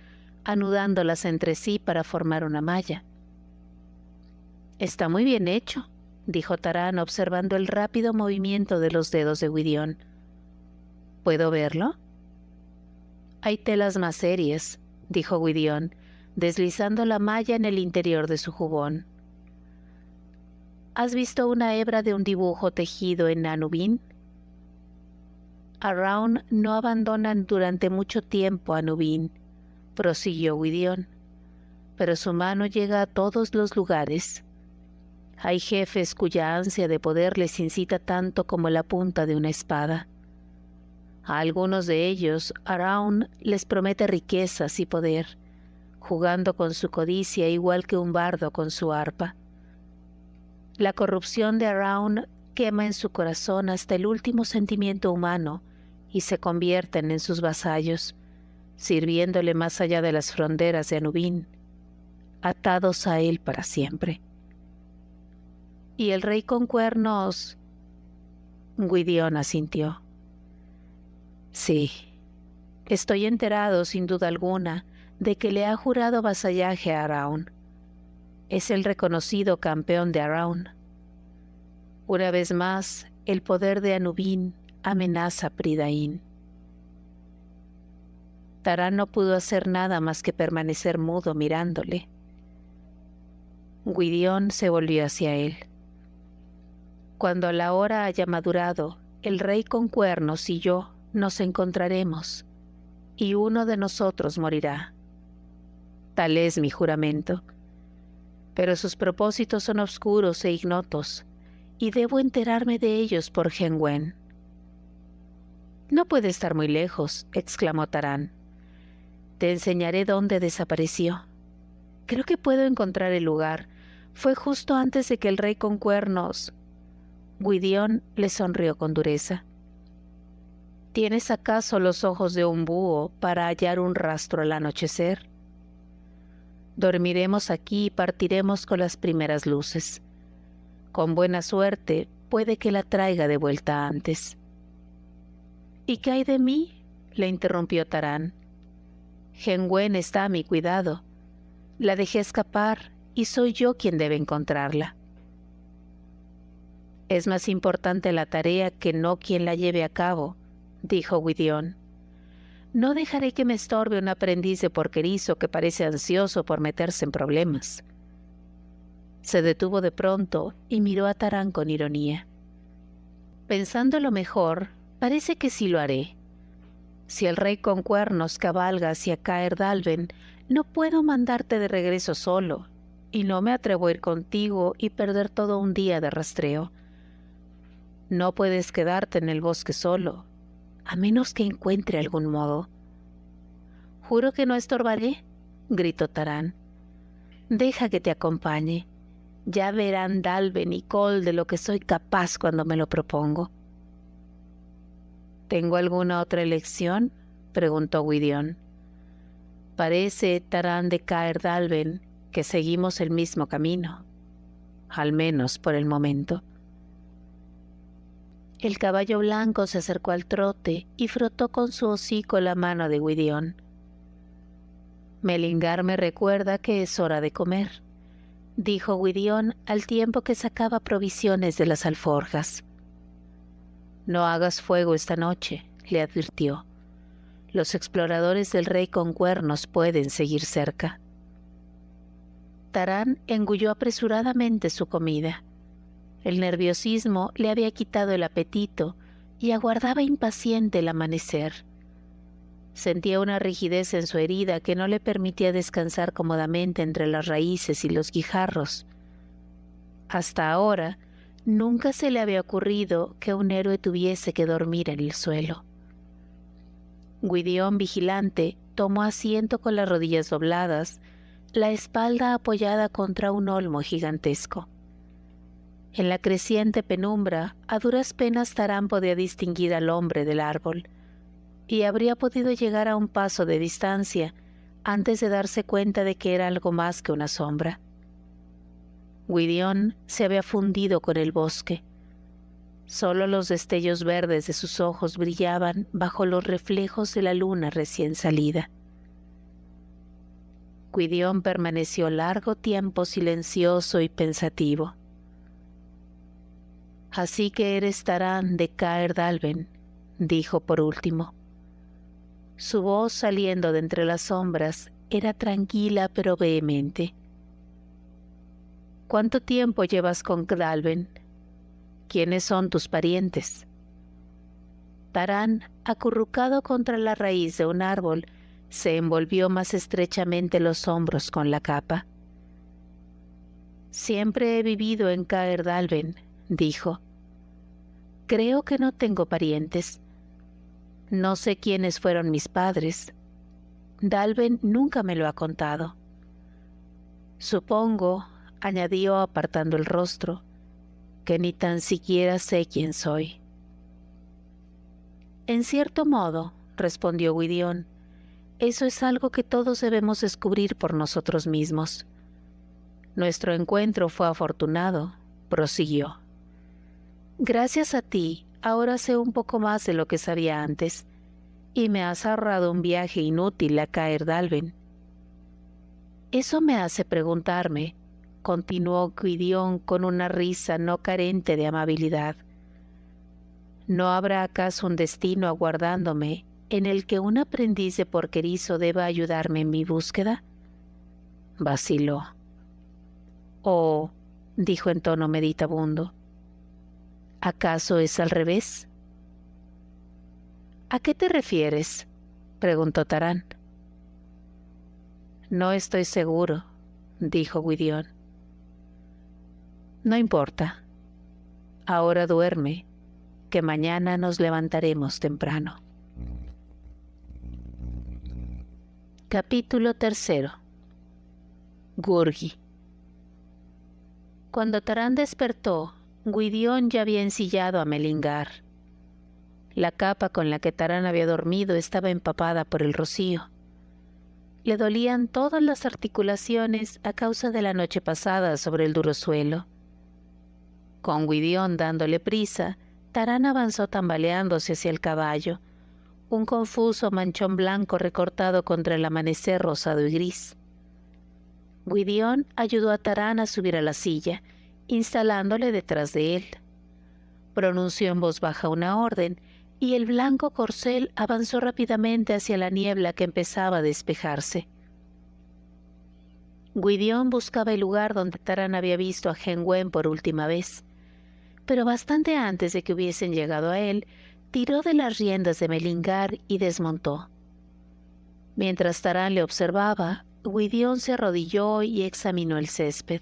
anudándolas entre sí para formar una malla. «Está muy bien hecho», dijo Tarán observando el rápido movimiento de los dedos de Gwydion. «¿Puedo verlo?». «Hay telas más serias», dijo Gwydion, deslizando la malla en el interior de su jubón. «¿Has visto una hebra de un dibujo tejido en Anubin?». «Araun no abandonan durante mucho tiempo Anubin», prosiguió Gwydion, «pero su mano llega a todos los lugares. Hay jefes cuya ansia de poder les incita tanto como la punta de una espada. A algunos de ellos, Araun les promete riquezas y poder, jugando con su codicia igual que un bardo con su arpa. La corrupción de Araun quema en su corazón hasta el último sentimiento humano y se convierten en sus vasallos, sirviéndole más allá de las fronteras de Anubin, atados a él para siempre». «¿Y el rey con cuernos?». Gwydion asintió. «Sí, estoy enterado sin duda alguna de que le ha jurado vasallaje a Araun. Es el reconocido campeón de Araun. Una vez más, el poder de Anubin amenaza Prydain». Tarán no pudo hacer nada más que permanecer mudo mirándole. Gwydion se volvió hacia él. Cuando la hora haya madurado, el rey con cuernos y yo nos encontraremos, y uno de nosotros morirá. Tal es mi juramento. Pero sus propósitos son oscuros e ignotos, y debo enterarme de ellos por Henwen. No puede estar muy lejos, exclamó Tarán. Te enseñaré dónde desapareció. Creo que puedo encontrar el lugar. Fue justo antes de que el rey con cuernos... Gwydion le sonrió con dureza. ¿Tienes acaso los ojos de un búho para hallar un rastro al anochecer? Dormiremos aquí y partiremos con las primeras luces. Con buena suerte, puede que la traiga de vuelta antes. ¿Y qué hay de mí?, le interrumpió Tarán. Henwen está a mi cuidado. La dejé escapar y soy yo quien debe encontrarla. Es más importante la tarea que no quien la lleve a cabo, dijo Gwydion. No dejaré que me estorbe un aprendiz de porquerizo que parece ansioso por meterse en problemas. Se detuvo de pronto y miró a Tarán con ironía. Pensándolo mejor, parece que sí lo haré. Si el rey con cuernos cabalga hacia Caer Dálben, no puedo mandarte de regreso solo, y no me atrevo a ir contigo y perder todo un día de rastreo. No puedes quedarte en el bosque solo, a menos que encuentre algún modo. Juro que no estorbaré, gritó Tarán. Deja que te acompañe. Ya verán Dálben y Coll de lo que soy capaz cuando me lo propongo. ¿Tengo alguna otra elección?, preguntó Gwydion. Parece, Tarán de Caer Dálben, que seguimos el mismo camino, al menos por el momento. El caballo blanco se acercó al trote y frotó con su hocico la mano de Gwydion. Melingar me recuerda que es hora de comer, dijo Gwydion al tiempo que sacaba provisiones de las alforjas. No hagas fuego esta noche, le advirtió. Los exploradores del rey con cuernos pueden seguir cerca. Tarán engulló apresuradamente su comida. El nerviosismo le había quitado el apetito y aguardaba impaciente el amanecer. Sentía una rigidez en su herida que no le permitía descansar cómodamente entre las raíces y los guijarros. Hasta ahora, nunca se le había ocurrido que un héroe tuviese que dormir en el suelo. Gwydion, vigilante, tomó asiento con las rodillas dobladas, la espalda apoyada contra un olmo gigantesco. En la creciente penumbra, a duras penas Tarán podía distinguir al hombre del árbol, y habría podido llegar a un paso de distancia antes de darse cuenta de que era algo más que una sombra. Gwydion se había fundido con el bosque. Solo los destellos verdes de sus ojos brillaban bajo los reflejos de la luna recién salida. Gwydion permaneció largo tiempo silencioso y pensativo. «Así que eres Tarán de Caer Dálben», dijo por último. Su voz, saliendo de entre las sombras, era tranquila pero vehemente. «¿Cuánto tiempo llevas con Dálben? ¿Quiénes son tus parientes?» Tarán, acurrucado contra la raíz de un árbol, se envolvió más estrechamente los hombros con la capa. «Siempre he vivido en Caer Dálben», dijo. «Creo que no tengo parientes. No sé quiénes fueron mis padres. Dálben nunca me lo ha contado. Supongo», añadió apartando el rostro, «que ni tan siquiera sé quién soy». «En cierto modo», respondió Gwydion, «eso es algo que todos debemos descubrir por nosotros mismos. Nuestro encuentro fue afortunado», prosiguió. «Gracias a ti, ahora sé un poco más de lo que sabía antes, y me has ahorrado un viaje inútil a Caer Dálben. Eso me hace preguntarme», continuó Gwydion con una risa no carente de amabilidad, «¿no habrá acaso un destino aguardándome en el que un aprendiz de porquerizo deba ayudarme en mi búsqueda? Vaciló. Oh, dijo en tono meditabundo, ¿acaso es al revés? ¿A qué te refieres?, preguntó Tarán. No estoy seguro, dijo Gwydion. No importa. Ahora duerme, que mañana nos levantaremos temprano. Capítulo 3. Gurgi. Cuando Tarán despertó, Gwydion ya había ensillado a Melingar. La capa con la que Tarán había dormido estaba empapada por el rocío. Le dolían todas las articulaciones a causa de la noche pasada sobre el duro suelo. Con Gwydion dándole prisa, Tarán avanzó tambaleándose hacia el caballo, un confuso manchón blanco recortado contra el amanecer rosado y gris. Gwydion ayudó a Tarán a subir a la silla, instalándole detrás de él. Pronunció en voz baja una orden, y el blanco corcel avanzó rápidamente hacia la niebla que empezaba a despejarse. Gwydion buscaba el lugar donde Tarán había visto a Hen Wen por última vez, pero bastante antes de que hubiesen llegado a él, tiró de las riendas de Melingar y desmontó. Mientras Tarán le observaba, Gwydion se arrodilló y examinó el césped.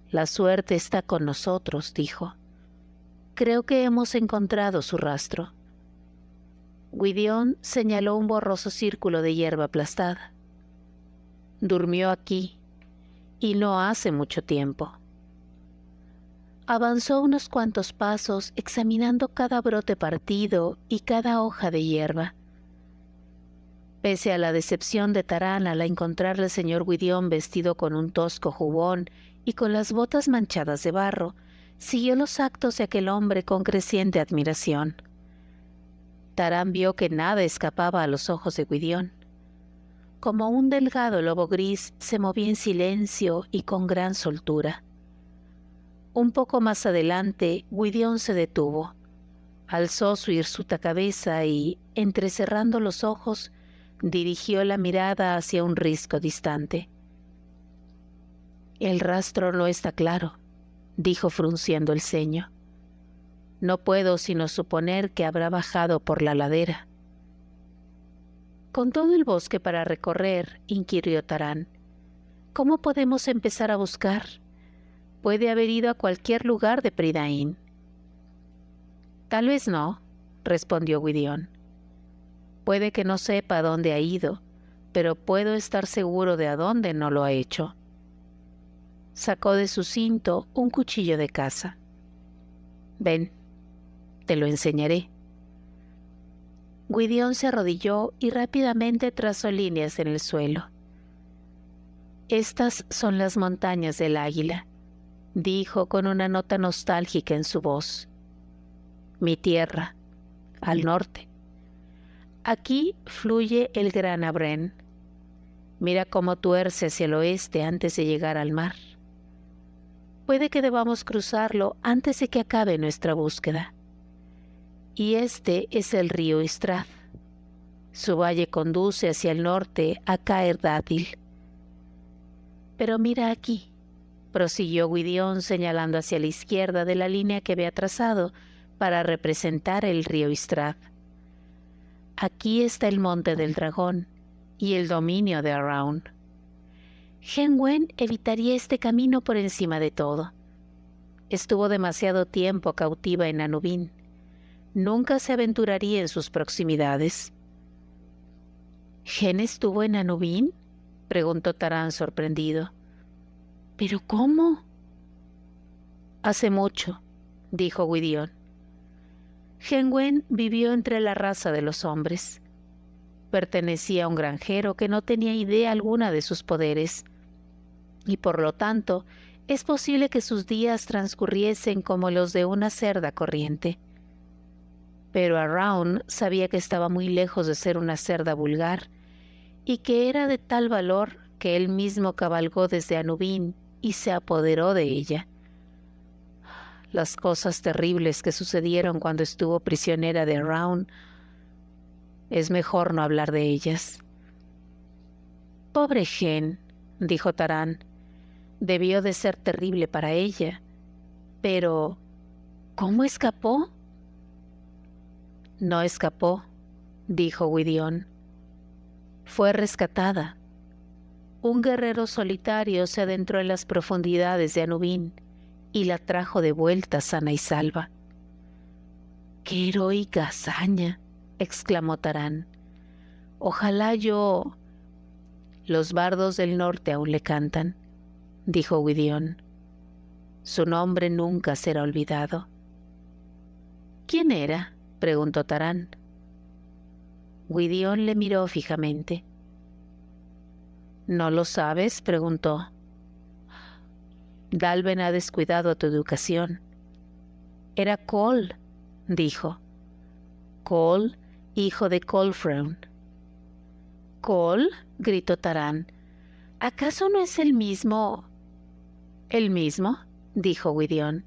«La suerte está con nosotros», dijo. «Creo que hemos encontrado su rastro». Gwydion señaló un borroso círculo de hierba aplastada. «Durmió aquí, y no hace mucho tiempo». Avanzó unos cuantos pasos examinando cada brote partido y cada hoja de hierba. Pese a la decepción de Tarán al encontrar al señor Gwydion vestido con un tosco jubón y con las botas manchadas de barro, siguió los actos de aquel hombre con creciente admiración. Tarán vio que nada escapaba a los ojos de Gwydion. Como un delgado lobo gris, se movía en silencio y con gran soltura. Un poco más adelante, Gwydion se detuvo. Alzó su hirsuta cabeza y, entrecerrando los ojos, dirigió la mirada hacia un risco distante. «El rastro no está claro», dijo frunciendo el ceño. «No puedo sino suponer que habrá bajado por la ladera». «Con todo el bosque para recorrer», inquirió Tarán, «¿cómo podemos empezar a buscar? Puede haber ido a cualquier lugar de Prydain». «Tal vez no», respondió Gwydion. «Puede que no sepa a dónde ha ido, pero puedo estar seguro de a dónde no lo ha hecho». Sacó de su cinto un cuchillo de caza. «Ven, te lo enseñaré». Gwydion se arrodilló y rápidamente trazó líneas en el suelo. «Estas son las montañas del Águila», dijo con una nota nostálgica en su voz. «Mi tierra, al norte. Aquí fluye el gran Abren. Mira cómo tuerce hacia el oeste antes de llegar al mar. Puede que debamos cruzarlo antes de que acabe nuestra búsqueda. Y este es el río Istrath. Su valle conduce hacia el norte a Caer Dádil. Pero mira aquí», prosiguió Gwydion señalando hacia la izquierda de la línea que había trazado para representar el río Istrath. «Aquí está el monte del dragón y el dominio de Araun. Hen Wen evitaría este camino por encima de todo. Estuvo demasiado tiempo cautiva en Anubin. Nunca se aventuraría en sus proximidades». «¿Hen estuvo en Anubin?», preguntó Tarán sorprendido. «¿Pero cómo?». «Hace mucho», dijo Gwydion. «Hen Wen vivió entre la raza de los hombres. Pertenecía a un granjero que no tenía idea alguna de sus poderes, y por lo tanto es posible que sus días transcurriesen como los de una cerda corriente. Pero Araun sabía que estaba muy lejos de ser una cerda vulgar, y que era de tal valor que él mismo cabalgó desde Anubin y se apoderó de ella. Las cosas terribles que sucedieron cuando estuvo prisionera de Araun Es mejor no hablar de ellas. Pobre Hen, dijo Tarán. Debió de ser terrible para ella. Pero, ¿cómo escapó? No escapó, dijo Gwydion. Fue rescatada. Un guerrero solitario se adentró en las profundidades de Anubin y la trajo de vuelta sana y salva. ¡Qué heroica hazaña!, exclamó Tarán. Ojalá yo... Los bardos del norte aún le cantan, dijo Gwydion. Su nombre nunca será olvidado. ¿Quién era?, preguntó Tarán. Gwydion le miró fijamente. ¿No lo sabes?, preguntó. Dalben ha descuidado tu educación. Era Coll, dijo. Coll, hijo de Colfreun. ¿Coll?, gritó Tarán. ¿Acaso no es el mismo? ¿El mismo?, dijo Gwydion.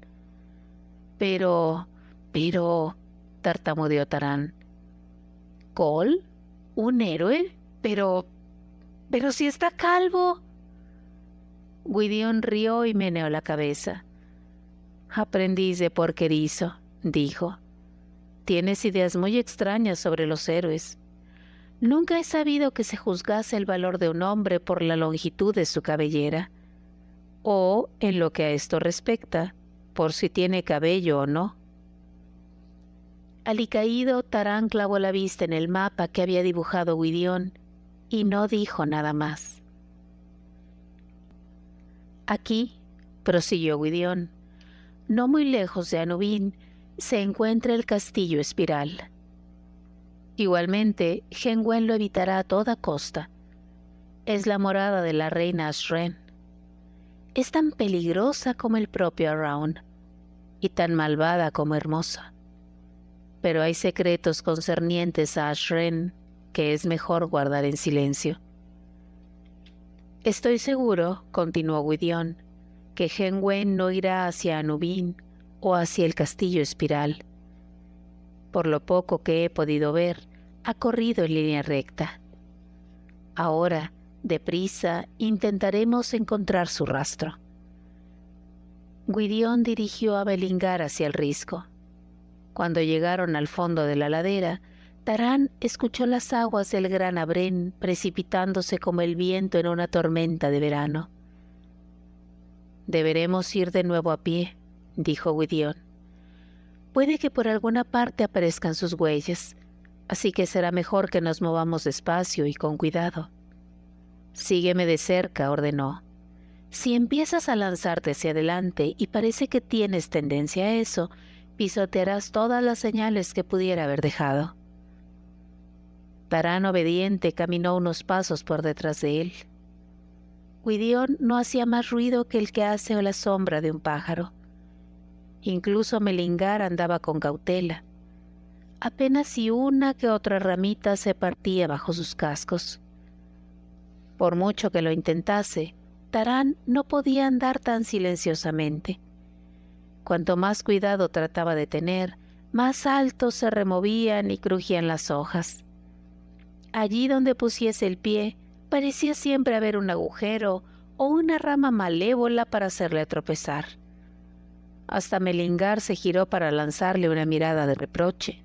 Pero, tartamudeó Tarán. ¿Coll? ¿Un héroe? Pero si está calvo. Gwydion rió y meneó la cabeza. Aprendiz de porquerizo, dijo. Tienes ideas muy extrañas sobre los héroes. Nunca he sabido que se juzgase el valor de un hombre por la longitud de su cabellera, o, en lo que a esto respecta, por si tiene cabello o no. Alicaído, Tarán clavó la vista en el mapa que había dibujado Gwydion y no dijo nada más. Aquí, prosiguió Gwydion, no muy lejos de Anubin, se encuentra el castillo espiral. Igualmente, Hen Wen lo evitará a toda costa. Es la morada de la reina Ashren. Es tan peligrosa como el propio Araun, y tan malvada como hermosa. Pero hay secretos concernientes a Ashren que es mejor guardar en silencio. Estoy seguro, continuó Gwydion, que Hen Wen no irá hacia Anubin o hacia el castillo espiral. Por lo poco que he podido ver, ha corrido en línea recta. Ahora, deprisa, intentaremos encontrar su rastro. Gwydion dirigió a Belingar hacia el risco. Cuando llegaron al fondo de la ladera, Tarán escuchó las aguas del gran Abrén precipitándose como el viento en una tormenta de verano. Deberemos ir de nuevo a pie, dijo Gwydion. Puede que por alguna parte aparezcan sus huellas, así que será mejor que nos movamos despacio y con cuidado. Sígueme de cerca, ordenó. Si empiezas a lanzarte hacia adelante y parece que tienes tendencia a eso, pisotearás todas las señales que pudiera haber dejado. Tarán, obediente, caminó unos pasos por detrás de él. Gwydion no hacía más ruido que el que hace la sombra de un pájaro. Incluso Melingar andaba con cautela. Apenas si una que otra ramita se partía bajo sus cascos. Por mucho que lo intentase, Tarán no podía andar tan silenciosamente. Cuanto más cuidado trataba de tener, más alto se removían y crujían las hojas. Allí donde pusiese el pie, parecía siempre haber un agujero o una rama malévola para hacerle tropezar. Hasta Melingar se giró para lanzarle una mirada de reproche.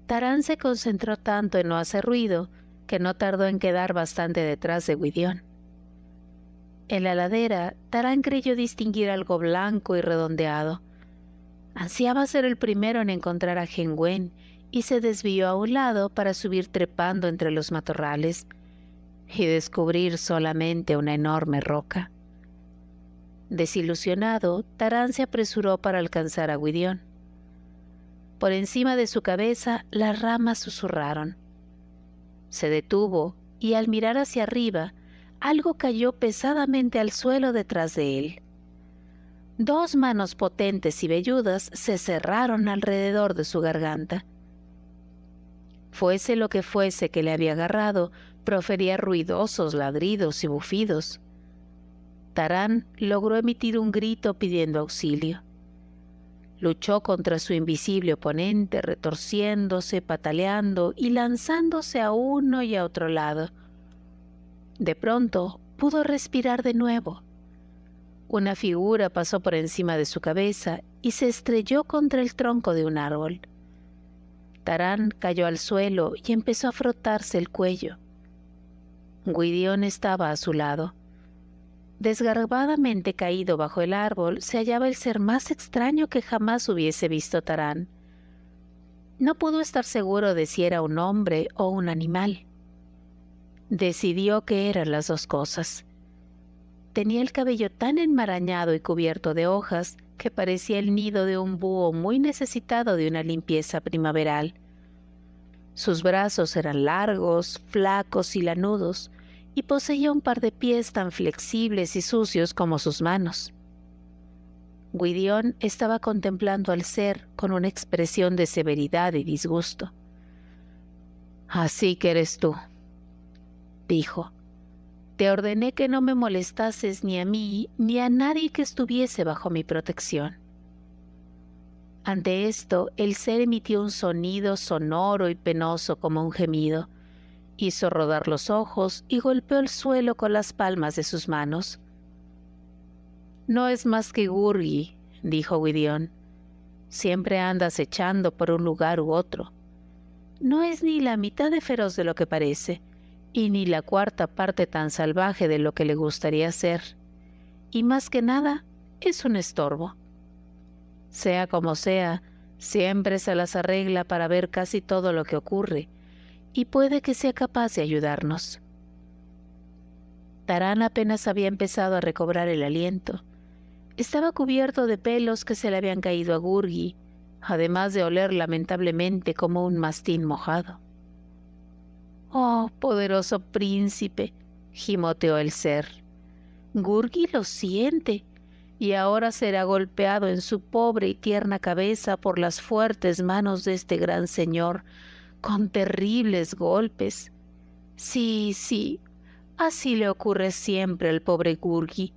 Tarán se concentró tanto en no hacer ruido que no tardó en quedar bastante detrás de Gwydion. En la ladera, Tarán creyó distinguir algo blanco y redondeado. Ansiaba ser el primero en encontrar a Hen Wen y se desvió a un lado para subir trepando entre los matorrales y descubrir solamente una enorme roca. Desilusionado, Tarán se apresuró para alcanzar a Gwydion. Por encima de su cabeza, las ramas susurraron. Se detuvo y al mirar hacia arriba, algo cayó pesadamente al suelo detrás de él. Dos manos potentes y velludas se cerraron alrededor de su garganta. Fuese lo que fuese que le había agarrado, profería ruidosos ladridos y bufidos. Tarán logró emitir un grito pidiendo auxilio. Luchó contra su invisible oponente, retorciéndose, pataleando y lanzándose a uno y a otro lado. De pronto pudo respirar de nuevo. Una figura pasó por encima de su cabeza y se estrelló contra el tronco de un árbol. Tarán cayó al suelo y empezó a frotarse el cuello. Gwydion estaba a su lado. Desgarbadamente caído bajo el árbol se hallaba el ser más extraño que jamás hubiese visto Tarán. No pudo estar seguro de si era un hombre o un animal. Decidió que eran las dos cosas. Tenía el cabello tan enmarañado y cubierto de hojas que parecía el nido de un búho muy necesitado de una limpieza primaveral. Sus brazos eran largos, flacos y lanudos, y poseía un par de pies tan flexibles y sucios como sus manos. Gwydion estaba contemplando al ser con una expresión de severidad y disgusto. «Así que eres tú», dijo. «Te ordené que no me molestases ni a mí ni a nadie que estuviese bajo mi protección». Ante esto, el ser emitió un sonido sonoro y penoso como un gemido. Hizo rodar los ojos y golpeó el suelo con las palmas de sus manos. «No es más que Gurgi», dijo Gwydion. «Siempre anda acechando por un lugar u otro. No es ni la mitad de feroz de lo que parece, y ni la cuarta parte tan salvaje de lo que le gustaría ser. Y más que nada, es un estorbo. Sea como sea, siempre se las arregla para ver casi todo lo que ocurre, y puede que sea capaz de ayudarnos». Tarán apenas había empezado a recobrar el aliento. Estaba cubierto de pelos que se le habían caído a Gurgi, además de oler lamentablemente como un mastín mojado. «Oh, poderoso príncipe», gimoteó el ser. «Gurgi lo siente, y ahora será golpeado en su pobre y tierna cabeza por las fuertes manos de este gran señor, con terribles golpes. Sí, sí, así le ocurre siempre al pobre Gurgi.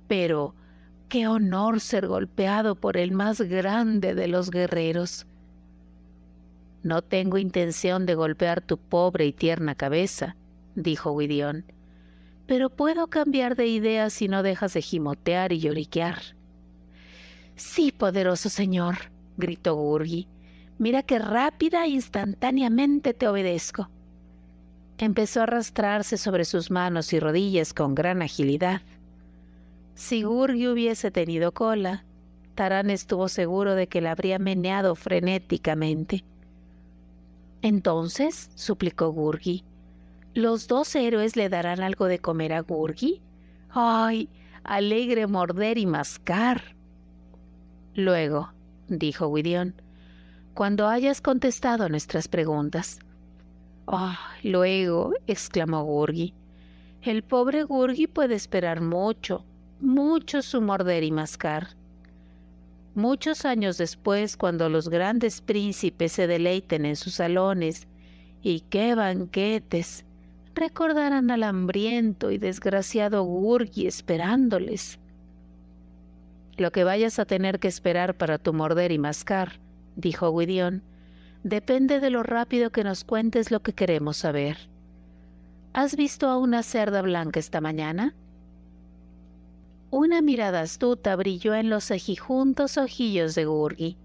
Pero qué honor ser golpeado por el más grande de los guerreros». «No tengo intención de golpear tu pobre y tierna cabeza», dijo Gwydion, «pero puedo cambiar de idea si no dejas de gimotear y lloriquear». «Sí, poderoso señor», gritó Gurgi. «Mira qué rápida e instantáneamente te obedezco». Empezó a arrastrarse sobre sus manos y rodillas con gran agilidad. Si Gurgi hubiese tenido cola, Tarán estuvo seguro de que la habría meneado frenéticamente. «Entonces», suplicó Gurgi, «¿los dos héroes le darán algo de comer a Gurgi? ¡Ay, alegre morder y mascar!». «Luego», dijo Gwydion, «cuando hayas contestado nuestras preguntas». «Ah, luego», exclamó Gurgi. «El pobre Gurgi puede esperar mucho, mucho su morder y mascar. Muchos años después, cuando los grandes príncipes se deleiten en sus salones, y qué banquetes, recordarán al hambriento y desgraciado Gurgi esperándoles». «Lo que vayas a tener que esperar para tu morder y mascar», dijo Gwydion, «depende de lo rápido que nos cuentes lo que queremos saber. ¿Has visto a una cerda blanca esta mañana?». Una mirada astuta brilló en los cejijuntos ojillos de Gurgi.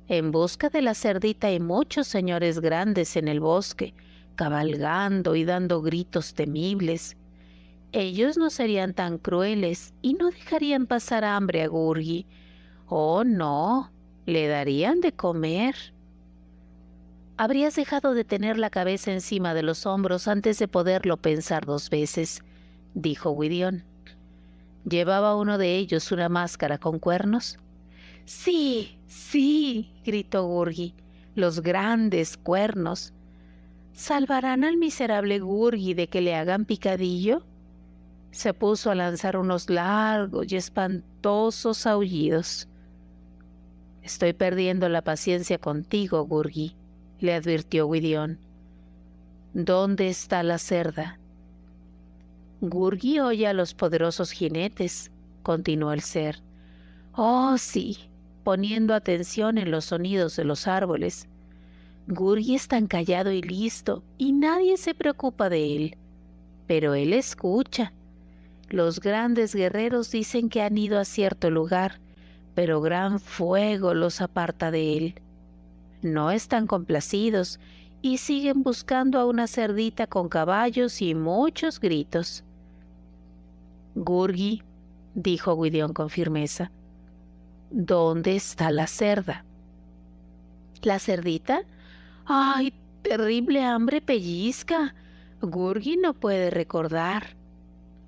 «En busca de la cerdita hay muchos señores grandes en el bosque, cabalgando y dando gritos temibles. Ellos no serían tan crueles y no dejarían pasar hambre a Gurgi. Oh, no, le darían de comer». «Habrías dejado de tener la cabeza encima de los hombros antes de poderlo pensar dos veces», dijo Gwydion. «¿Llevaba uno de ellos una máscara con cuernos?». «Sí, sí», gritó Gurgi, «los grandes cuernos. ¿Salvarán al miserable Gurgi de que le hagan picadillo?». Se puso a lanzar unos largos y espantosos aullidos. «Estoy perdiendo la paciencia contigo, Gurgi», le advirtió Gwydion. «¿Dónde está la cerda?». «Gurgi oye a los poderosos jinetes», continuó el ser. «Oh, sí, poniendo atención en los sonidos de los árboles. Gurgi es tan callado y listo, y nadie se preocupa de él. Pero él escucha. Los grandes guerreros dicen que han ido a cierto lugar, pero gran fuego los aparta de él. No están complacidos y siguen buscando a una cerdita con caballos y muchos gritos. Gurgi, dijo Gwydion con firmeza, ¿dónde está la cerda? ¿La cerdita? ¡Ay, terrible hambre pellizca! Gurgi no puede recordar.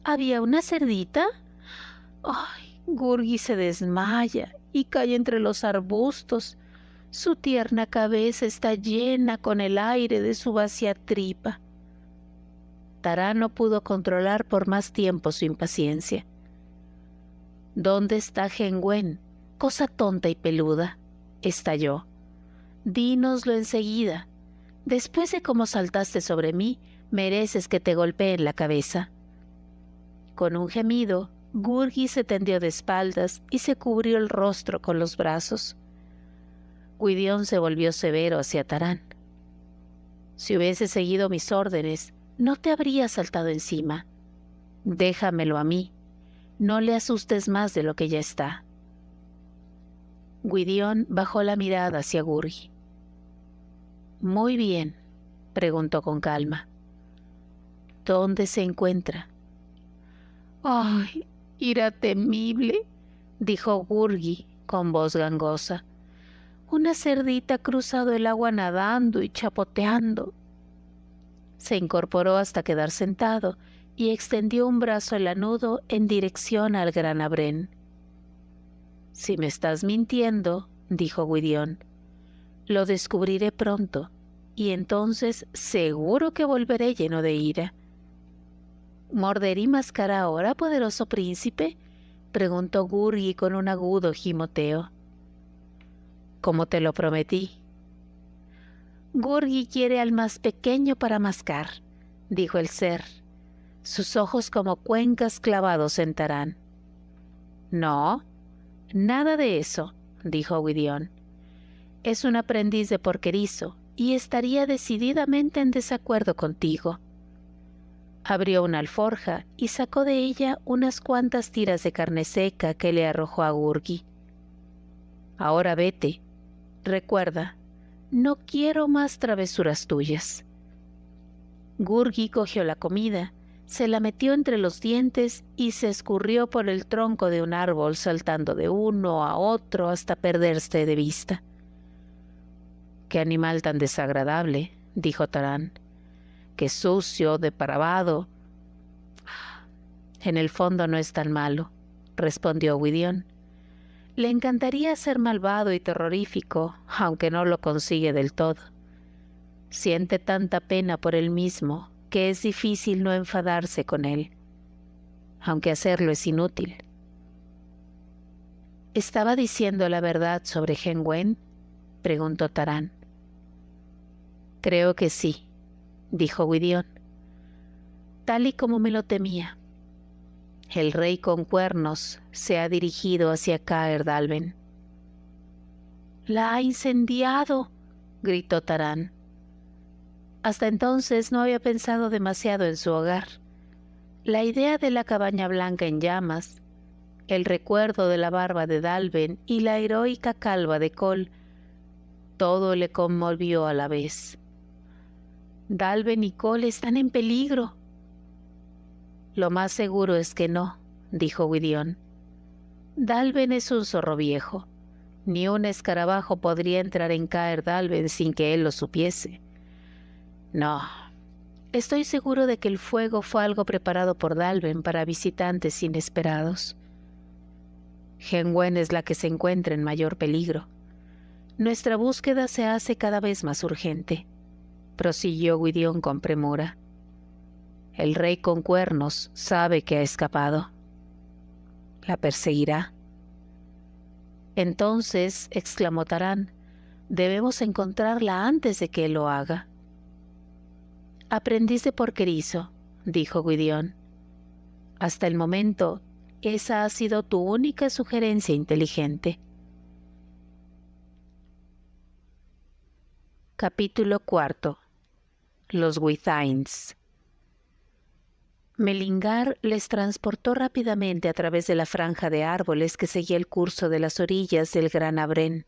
¿Había una cerdita? ¡Ay! Gurgi se desmaya y cae entre los arbustos. Su tierna cabeza está llena con el aire de su vacía tripa. Taran no pudo controlar por más tiempo su impaciencia. ¿Dónde está Hen-wen, cosa tonta y peluda? Estalló. Dínoslo enseguida. Después de cómo saltaste sobre mí, mereces que te golpee en la cabeza. Con un gemido, Gurgi se tendió de espaldas y se cubrió el rostro con los brazos. Gwydion se volvió severo hacia Taran. Si hubieses seguido mis órdenes, no te habría saltado encima. Déjamelo a mí. No le asustes más de lo que ya está. Gwydion bajó la mirada hacia Gurgi. Muy bien, preguntó con calma. ¿Dónde se encuentra? ¡Ay, ira temible!, dijo Gurgi con voz gangosa. Una cerdita ha cruzado el agua nadando y chapoteando. Se incorporó hasta quedar sentado y extendió un brazo lanudo en dirección al gran Abren. Si me estás mintiendo, dijo Gwydion, lo descubriré pronto, y entonces seguro que volveré lleno de ira. ¿Morderí más cara ahora, poderoso príncipe?, preguntó Gurgi con un agudo gimoteo. Como te lo prometí. Gurgi quiere al más pequeño para mascar, dijo el ser, sus ojos como cuencas clavados en Taran. No, nada de eso, dijo Gwydion. Es un aprendiz de porquerizo y estaría decididamente en desacuerdo contigo. Abrió una alforja y sacó de ella unas cuantas tiras de carne seca que le arrojó a Gurgi. Ahora vete. Recuerda, no quiero más travesuras tuyas. Gurgi cogió la comida, se la metió entre los dientes y se escurrió por el tronco de un árbol, saltando de uno a otro hasta perderse de vista. «Qué animal tan desagradable», dijo Taran. «Qué sucio, depravado». «En el fondo no es tan malo», respondió Gwydion. «Le encantaría ser malvado y terrorífico, aunque no lo consigue del todo. Siente tanta pena por él mismo que es difícil no enfadarse con él, aunque hacerlo es inútil». «¿Estaba diciendo la verdad sobre Hen-wen?», preguntó Taran. «Creo que sí», dijo Gwydion. «Tal y como me lo temía. El rey con cuernos se ha dirigido hacia Caer Dallben». «¡La ha incendiado!», gritó Taran. Hasta entonces no había pensado demasiado en su hogar. La idea de la cabaña blanca en llamas, el recuerdo de la barba de Dallben y la heroica calva de Cole, todo le conmovió a la vez. «Dallben y Cole están en peligro». «Lo más seguro es que no», dijo Gwydion. «Dallben es un zorro viejo. Ni un escarabajo podría entrar en Caer Dallben sin que él lo supiese. No, estoy seguro de que el fuego fue algo preparado por Dallben para visitantes inesperados. Hen-wen es la que se encuentra en mayor peligro. Nuestra búsqueda se hace cada vez más urgente», prosiguió Gwydion con premura. «El rey con cuernos sabe que ha escapado. ¿La perseguirá?» «Entonces», exclamó Taran, «debemos encontrarla antes de que él lo haga». «Aprendiz de porquerizo», dijo Gwydion. «Hasta el momento, esa ha sido tu única sugerencia inteligente». Capítulo 4. Los Withains. Melingar les transportó rápidamente a través de la franja de árboles que seguía el curso de las orillas del gran Abrén.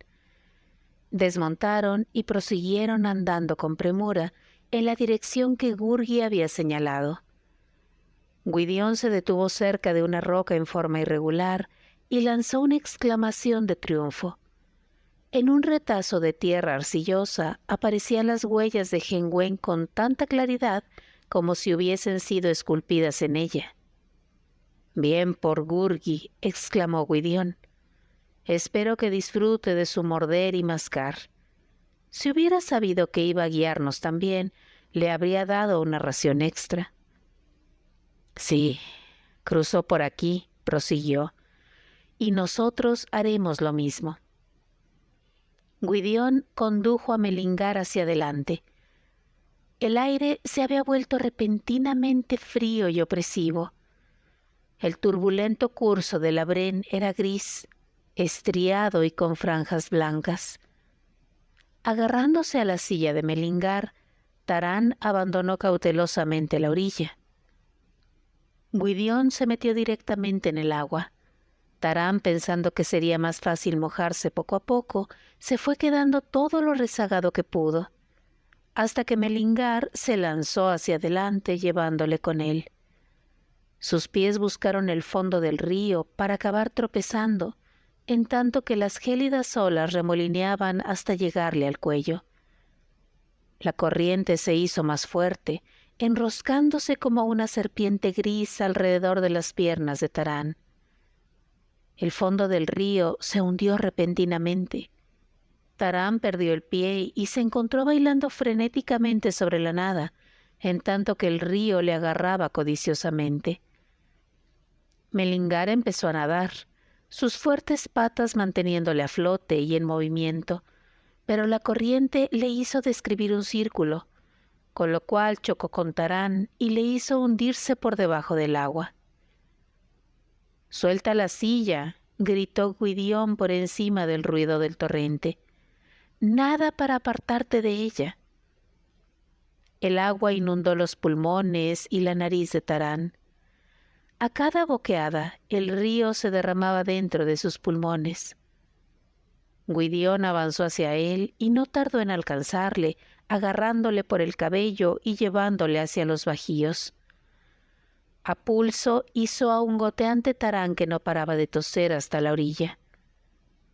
Desmontaron y prosiguieron andando con premura en la dirección que Gurgi había señalado. Gwydion se detuvo cerca de una roca en forma irregular y lanzó una exclamación de triunfo. En un retazo de tierra arcillosa aparecían las huellas de Hen con tanta claridad como si hubiesen sido esculpidas en ella. «Bien por Gurgi», exclamó Gwydion. «Espero que disfrute de su morder y mascar. Si hubiera sabido que iba a guiarnos también, le habría dado una ración extra». «Sí, cruzó por aquí», prosiguió, «y nosotros haremos lo mismo». Gwydion condujo a Melingar hacia adelante. El aire se había vuelto repentinamente frío y opresivo. El turbulento curso del Abrén era gris, estriado y con franjas blancas. Agarrándose a la silla de Melingar, Taran abandonó cautelosamente la orilla. Gwydion se metió directamente en el agua. Taran, pensando que sería más fácil mojarse poco a poco, se fue quedando todo lo rezagado que pudo, hasta que Melingar se lanzó hacia adelante llevándole con él. Sus pies buscaron el fondo del río para acabar tropezando, en tanto que las gélidas olas remolineaban hasta llegarle al cuello. La corriente se hizo más fuerte, enroscándose como una serpiente gris alrededor de las piernas de Taran. El fondo del río se hundió repentinamente. Taran perdió el pie y se encontró bailando frenéticamente sobre la nada, en tanto que el río le agarraba codiciosamente. Melingar empezó a nadar, sus fuertes patas manteniéndole a flote y en movimiento, pero la corriente le hizo describir un círculo, con lo cual chocó con Taran y le hizo hundirse por debajo del agua. «Suelta la silla», gritó Gwydion por encima del ruido del torrente. «Nada para apartarte de ella». El agua inundó los pulmones y la nariz de Taran. A cada boqueada, el río se derramaba dentro de sus pulmones. Gwydion avanzó hacia él y no tardó en alcanzarle, agarrándole por el cabello y llevándole hacia los bajíos. A pulso hizo a un goteante Taran que no paraba de toser hasta la orilla.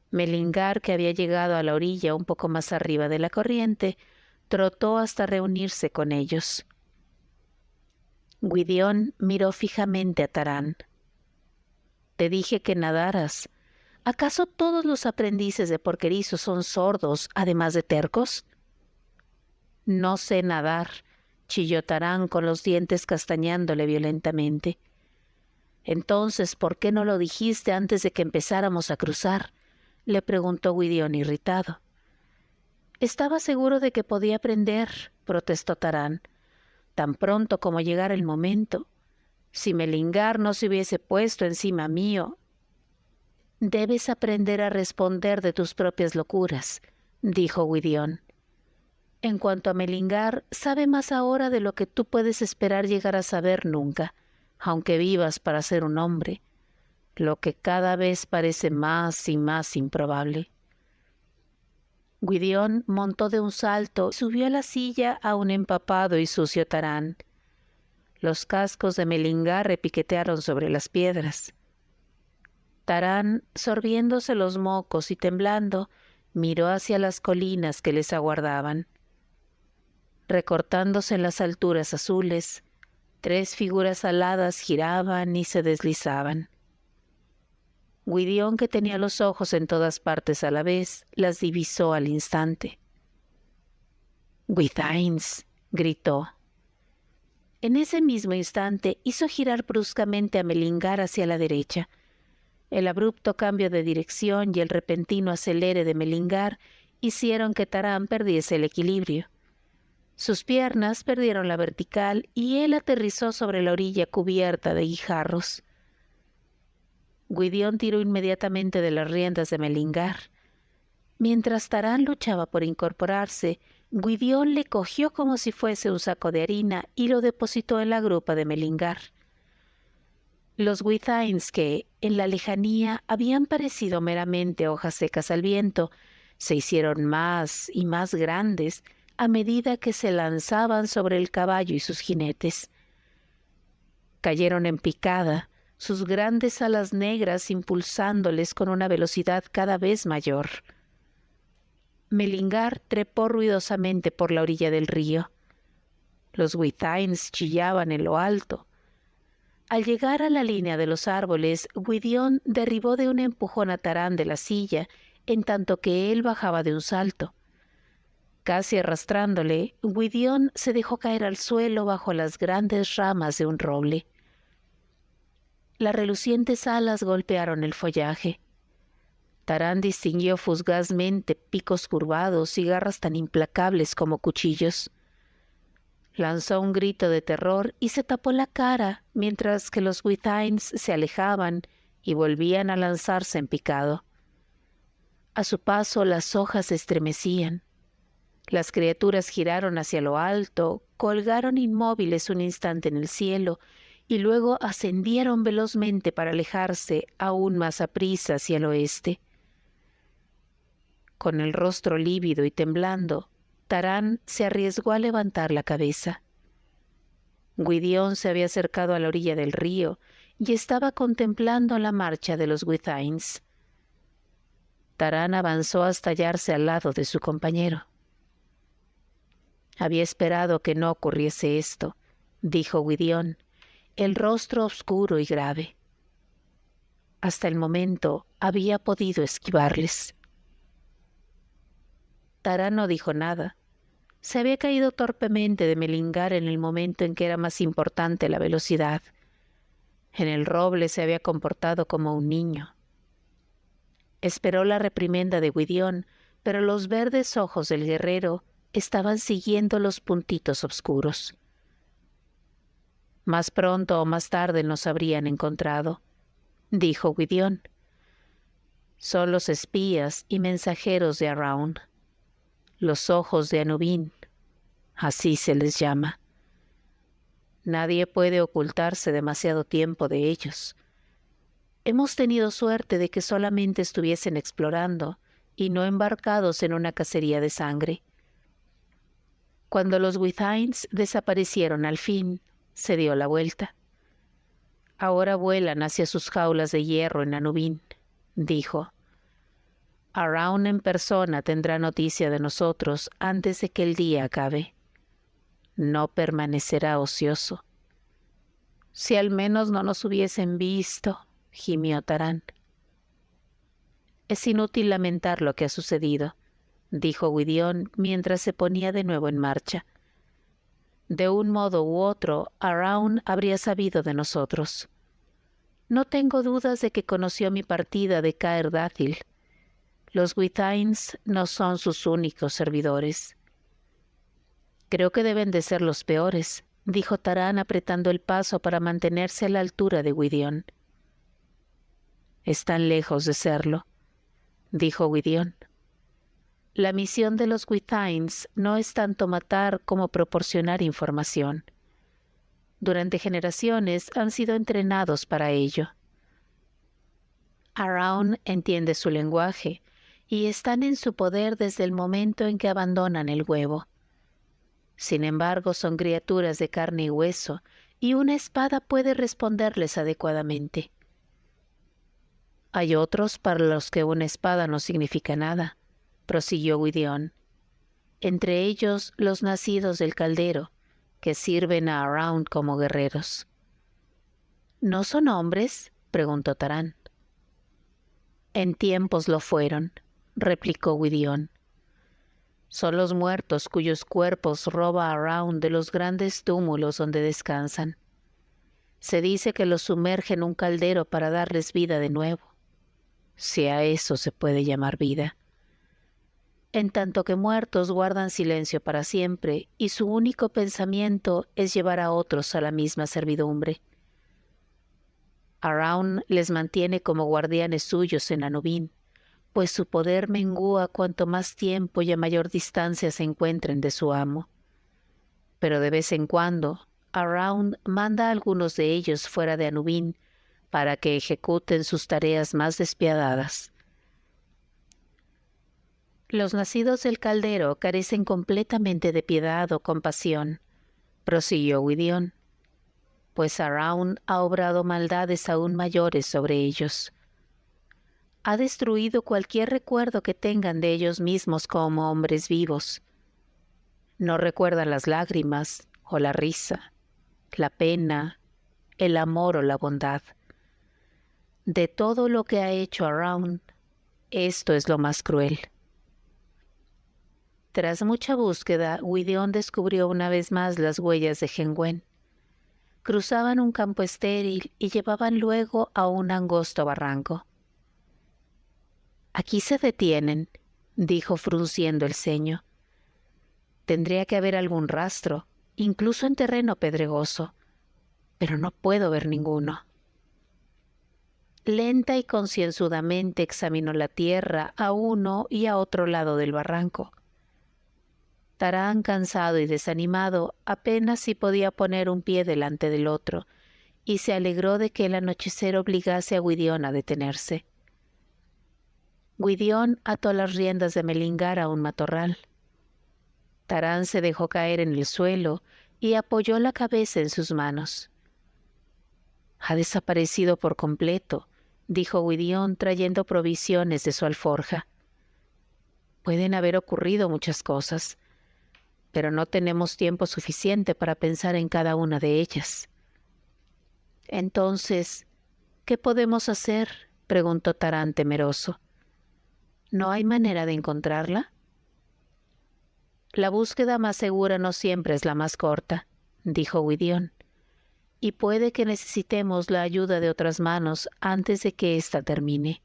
Melingar, que había llegado a la orilla un poco más arriba de la corriente, trotó hasta reunirse con ellos. Gwydion miró fijamente a Taran. «Te dije que nadaras. ¿Acaso todos los aprendices de porquerizos son sordos, además de tercos?» «No sé nadar», chilló Taran con los dientes castañándole violentamente. «Entonces, ¿por qué no lo dijiste antes de que empezáramos a cruzar?», le preguntó Gwydion irritado. «Estaba seguro de que podía aprender», protestó Taran, «tan pronto como llegara el momento. Si Melingar no se hubiese puesto encima mío». «Debes aprender a responder de tus propias locuras», dijo Gwydion. «En cuanto a Melingar, sabe más ahora de lo que tú puedes esperar llegar a saber nunca, aunque vivas para ser un hombre, lo que cada vez parece más y más improbable». Gwydion montó de un salto y subió a la silla a un empapado y sucio Taran. Los cascos de Melingar repiquetearon sobre las piedras. Taran, sorbiéndose los mocos y temblando, miró hacia las colinas que les aguardaban. Recortándose en las alturas azules, 3 figuras aladas giraban y se deslizaban. Gwydion, que tenía los ojos en todas partes a la vez, las divisó al instante. «Withains», gritó. En ese mismo instante hizo girar bruscamente a Melingar hacia la derecha. El abrupto cambio de dirección y el repentino acelere de Melingar hicieron que Taran perdiese el equilibrio. Sus piernas perdieron la vertical y él aterrizó sobre la orilla cubierta de guijarros. Gwydion tiró inmediatamente de las riendas de Melingar. Mientras Taran luchaba por incorporarse, Gwydion le cogió como si fuese un saco de harina y lo depositó en la grupa de Melingar. Los Gwythains, que en la lejanía habían parecido meramente hojas secas al viento, se hicieron más y más grandes a medida que se lanzaban sobre el caballo y sus jinetes. Cayeron en picada, sus grandes alas negras impulsándoles con una velocidad cada vez mayor. Melingar trepó ruidosamente por la orilla del río. Los Gwythains chillaban en lo alto. Al llegar a la línea de los árboles, Gwydion derribó de un empujón a Taran de la silla, en tanto que él bajaba de un salto. Casi arrastrándole, Gwydion se dejó caer al suelo bajo las grandes ramas de un roble. Las relucientes alas golpearon el follaje. Taran distinguió fugazmente picos curvados y garras tan implacables como cuchillos. Lanzó un grito de terror y se tapó la cara, mientras que los Gwythains se alejaban y volvían a lanzarse en picado. A su paso las hojas se estremecían. Las criaturas giraron hacia lo alto, colgaron inmóviles un instante en el cielo y luego ascendieron velozmente para alejarse aún más aprisa hacia el oeste. Con el rostro lívido y temblando, Taran se arriesgó a levantar la cabeza. Gwydion se había acercado a la orilla del río y estaba contemplando la marcha de los Gwythains. Taran avanzó hasta hallarse al lado de su compañero. Había esperado que no ocurriese esto, dijo Gwydion, el rostro oscuro y grave. Hasta el momento había podido esquivarles. Taran no dijo nada. Se había caído torpemente de Melingar en el momento en que era más importante la velocidad. En el roble se había comportado como un niño. Esperó la reprimenda de Gwydion, pero los verdes ojos del guerrero estaban siguiendo los puntitos oscuros. Más pronto o más tarde nos habrían encontrado, dijo Gwydion. Son los espías y mensajeros de Araun. Los ojos de Anubin, así se les llama. Nadie puede ocultarse demasiado tiempo de ellos. Hemos tenido suerte de que solamente estuviesen explorando y no embarcados en una cacería de sangre. Cuando los Gwythains desaparecieron al fin, se dio la vuelta. Ahora vuelan hacia sus jaulas de hierro en Anubin, dijo. Araun en persona tendrá noticia de nosotros antes de que el día acabe. No permanecerá ocioso. Si al menos no nos hubiesen visto, gimió Taran. Es inútil lamentar lo que ha sucedido, dijo Gwydion mientras se ponía de nuevo en marcha. De un modo u otro, Araun habría sabido de nosotros. No tengo dudas de que conoció mi partida de Caer Dhátil. Los Gwythains no son sus únicos servidores. Creo que deben de ser los peores, dijo Taran apretando el paso para mantenerse a la altura de Gwydion. Están lejos de serlo, dijo Gwydion. La misión de los Gwythains no es tanto matar como proporcionar información. Durante generaciones han sido entrenados para ello. Araun entiende su lenguaje y están en su poder desde el momento en que abandonan el huevo. Sin embargo, son criaturas de carne y hueso, y una espada puede responderles adecuadamente. Hay otros para los que una espada no significa nada, prosiguió Gwydion. Entre ellos los nacidos del caldero, que sirven a Araun como guerreros. ¿No son hombres?, preguntó Taran. En tiempos lo fueron, replicó Gwydion. Son los muertos cuyos cuerpos roba Araun de los grandes túmulos donde descansan. Se dice que los sumerge en un caldero para darles vida de nuevo, si a eso se puede llamar vida. En tanto que muertos guardan silencio para siempre y su único pensamiento es llevar a otros a la misma servidumbre. Araun les mantiene como guardianes suyos en Anubin, pues su poder mengúa cuanto más tiempo y a mayor distancia se encuentren de su amo. Pero de vez en cuando, Araun manda a algunos de ellos fuera de Anubin para que ejecuten sus tareas más despiadadas. Los nacidos del caldero carecen completamente de piedad o compasión, prosiguió Gwydion, pues Araun ha obrado maldades aún mayores sobre ellos. Ha destruido cualquier recuerdo que tengan de ellos mismos como hombres vivos. No recuerdan las lágrimas o la risa, la pena, el amor o la bondad. De todo lo que ha hecho Araun, esto es lo más cruel. Tras mucha búsqueda, Gwydion descubrió una vez más las huellas de Henwen. Cruzaban un campo estéril y llevaban luego a un angosto barranco. «Aquí se detienen», dijo frunciendo el ceño. «Tendría que haber algún rastro, incluso en terreno pedregoso, pero no puedo ver ninguno». Lenta y concienzudamente examinó la tierra a uno y a otro lado del barranco. Taran, cansado y desanimado, apenas si podía poner un pie delante del otro, y se alegró de que el anochecer obligase a Gwydion a detenerse. Gwydion ató las riendas de Melingar a un matorral. Taran se dejó caer en el suelo y apoyó la cabeza en sus manos. «Ha desaparecido por completo», dijo Gwydion trayendo provisiones de su alforja. «Pueden haber ocurrido muchas cosas, pero no tenemos tiempo suficiente para pensar en cada una de ellas». «Entonces, ¿qué podemos hacer?», preguntó Taran temeroso. «¿No hay manera de encontrarla?». «La búsqueda más segura no siempre es la más corta», dijo Gwydion, «y puede que necesitemos la ayuda de otras manos antes de que ésta termine.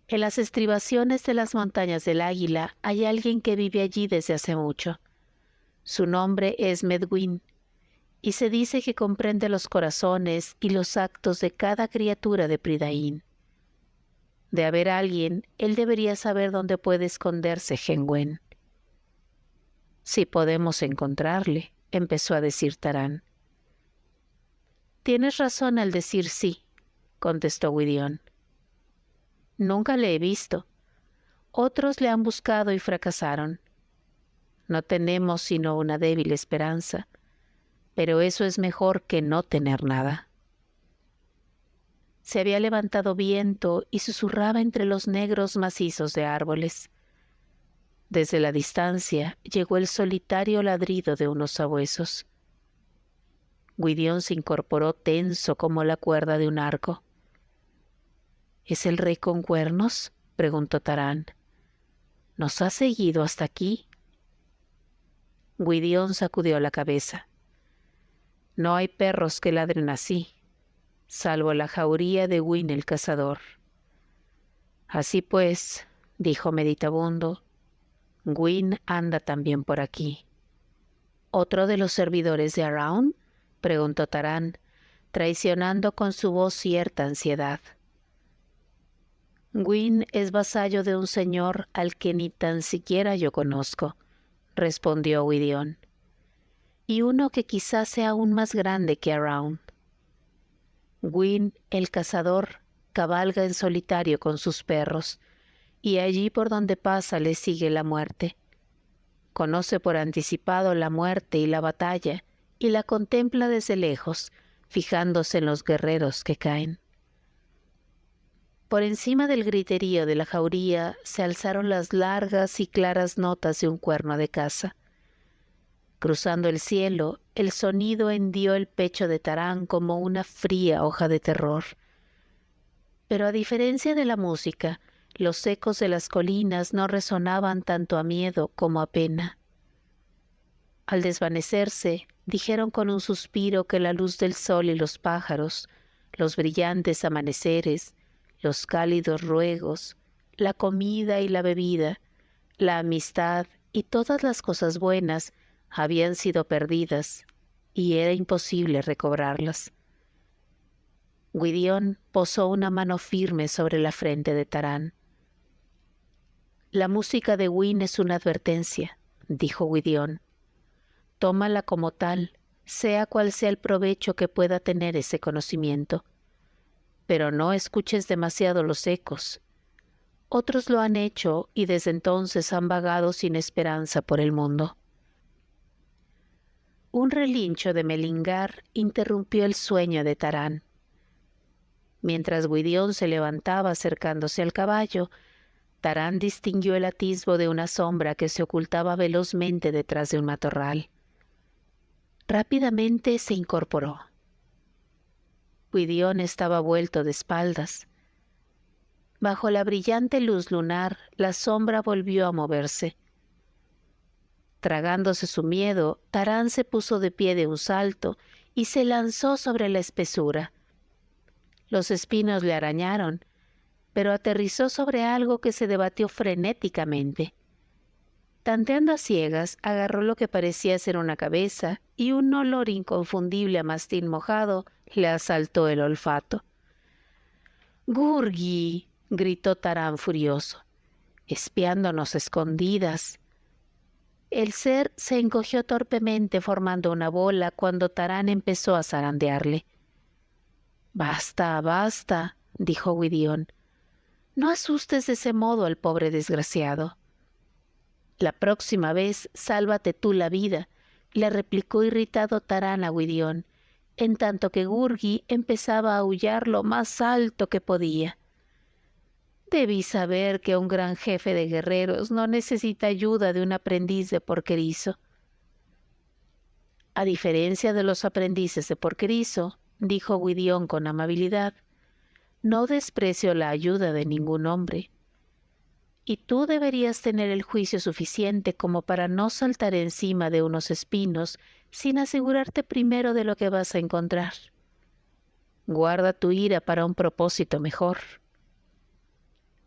En las estribaciones de las montañas del Águila hay alguien que vive allí desde hace mucho. Su nombre es Medwyn, y se dice que comprende los corazones y los actos de cada criatura de Prydain. De haber alguien, él debería saber dónde puede esconderse Henwen». «Si podemos encontrarle», empezó a decir Taran. «Tienes razón al decir sí», contestó Gwydion. «Nunca le he visto. Otros le han buscado y fracasaron. No tenemos sino una débil esperanza, pero eso es mejor que no tener nada». Se había levantado viento y susurraba entre los negros macizos de árboles. Desde la distancia llegó el solitario ladrido de unos sabuesos. Gwydion se incorporó tenso como la cuerda de un arco. «¿Es el rey con cuernos?», preguntó Taran. «¿Nos ha seguido hasta aquí?». Gwydion sacudió la cabeza. «No hay perros que ladren así, salvo la jauría de Gwyn el cazador». «Así pues», dijo meditabundo, «Gwyn anda también por aquí». «¿Otro de los servidores de Araun?», preguntó Taran, traicionando con su voz cierta ansiedad. «Gwyn es vasallo de un señor al que ni tan siquiera yo conozco», respondió Gwydion, «y uno que quizás sea aún más grande que Araun. Gwyn, el cazador, cabalga en solitario con sus perros, y allí por donde pasa le sigue la muerte. Conoce por anticipado la muerte y la batalla, y la contempla desde lejos, fijándose en los guerreros que caen». Por encima del griterío de la jauría se alzaron las largas y claras notas de un cuerno de caza. Cruzando el cielo, el sonido hendió el pecho de Taran como una fría hoja de terror. Pero a diferencia de la música, los ecos de las colinas no resonaban tanto a miedo como a pena. Al desvanecerse, dijeron con un suspiro que la luz del sol y los pájaros, los brillantes amaneceres, los cálidos ruegos, la comida y la bebida, la amistad y todas las cosas buenas habían sido perdidas y era imposible recobrarlas. Gwydion posó una mano firme sobre la frente de Taran. La música de Wynn es una advertencia, dijo Gwydion. Tómala como tal, sea cual sea el provecho que pueda tener ese conocimiento. Pero no escuches demasiado los ecos. Otros lo han hecho y desde entonces han vagado sin esperanza por el mundo. Un relincho de Melingar interrumpió el sueño de Tarán. Mientras Gwydion se levantaba acercándose al caballo, Tarán distinguió el atisbo de una sombra que se ocultaba velozmente detrás de un matorral. Rápidamente se incorporó. Gwydion estaba vuelto de espaldas. Bajo la brillante luz lunar, la sombra volvió a moverse. Tragándose su miedo, Tarán se puso de pie de un salto y se lanzó sobre la espesura. Los espinos le arañaron, pero aterrizó sobre algo que se debatió frenéticamente. Tanteando a ciegas, agarró lo que parecía ser una cabeza y un olor inconfundible a mastín mojado le asaltó el olfato. —¡Gurgi! —gritó Tarán furioso. —Espiándonos escondidas. El ser se encogió torpemente formando una bola cuando Tarán empezó a zarandearle. —Basta, basta —dijo Gwydion—. No asustes de ese modo al pobre desgraciado. La próxima vez sálvate tú la vida —le replicó irritado Tarán a Gwydion, en tanto que Gurgi empezaba a aullar lo más alto que podía. Debí saber que un gran jefe de guerreros no necesita ayuda de un aprendiz de porquerizo. A diferencia de los aprendices de porquerizo, dijo Gwydion con amabilidad, no desprecio la ayuda de ningún hombre. Y tú deberías tener el juicio suficiente como para no saltar encima de unos espinos sin asegurarte primero de lo que vas a encontrar. Guarda tu ira para un propósito mejor.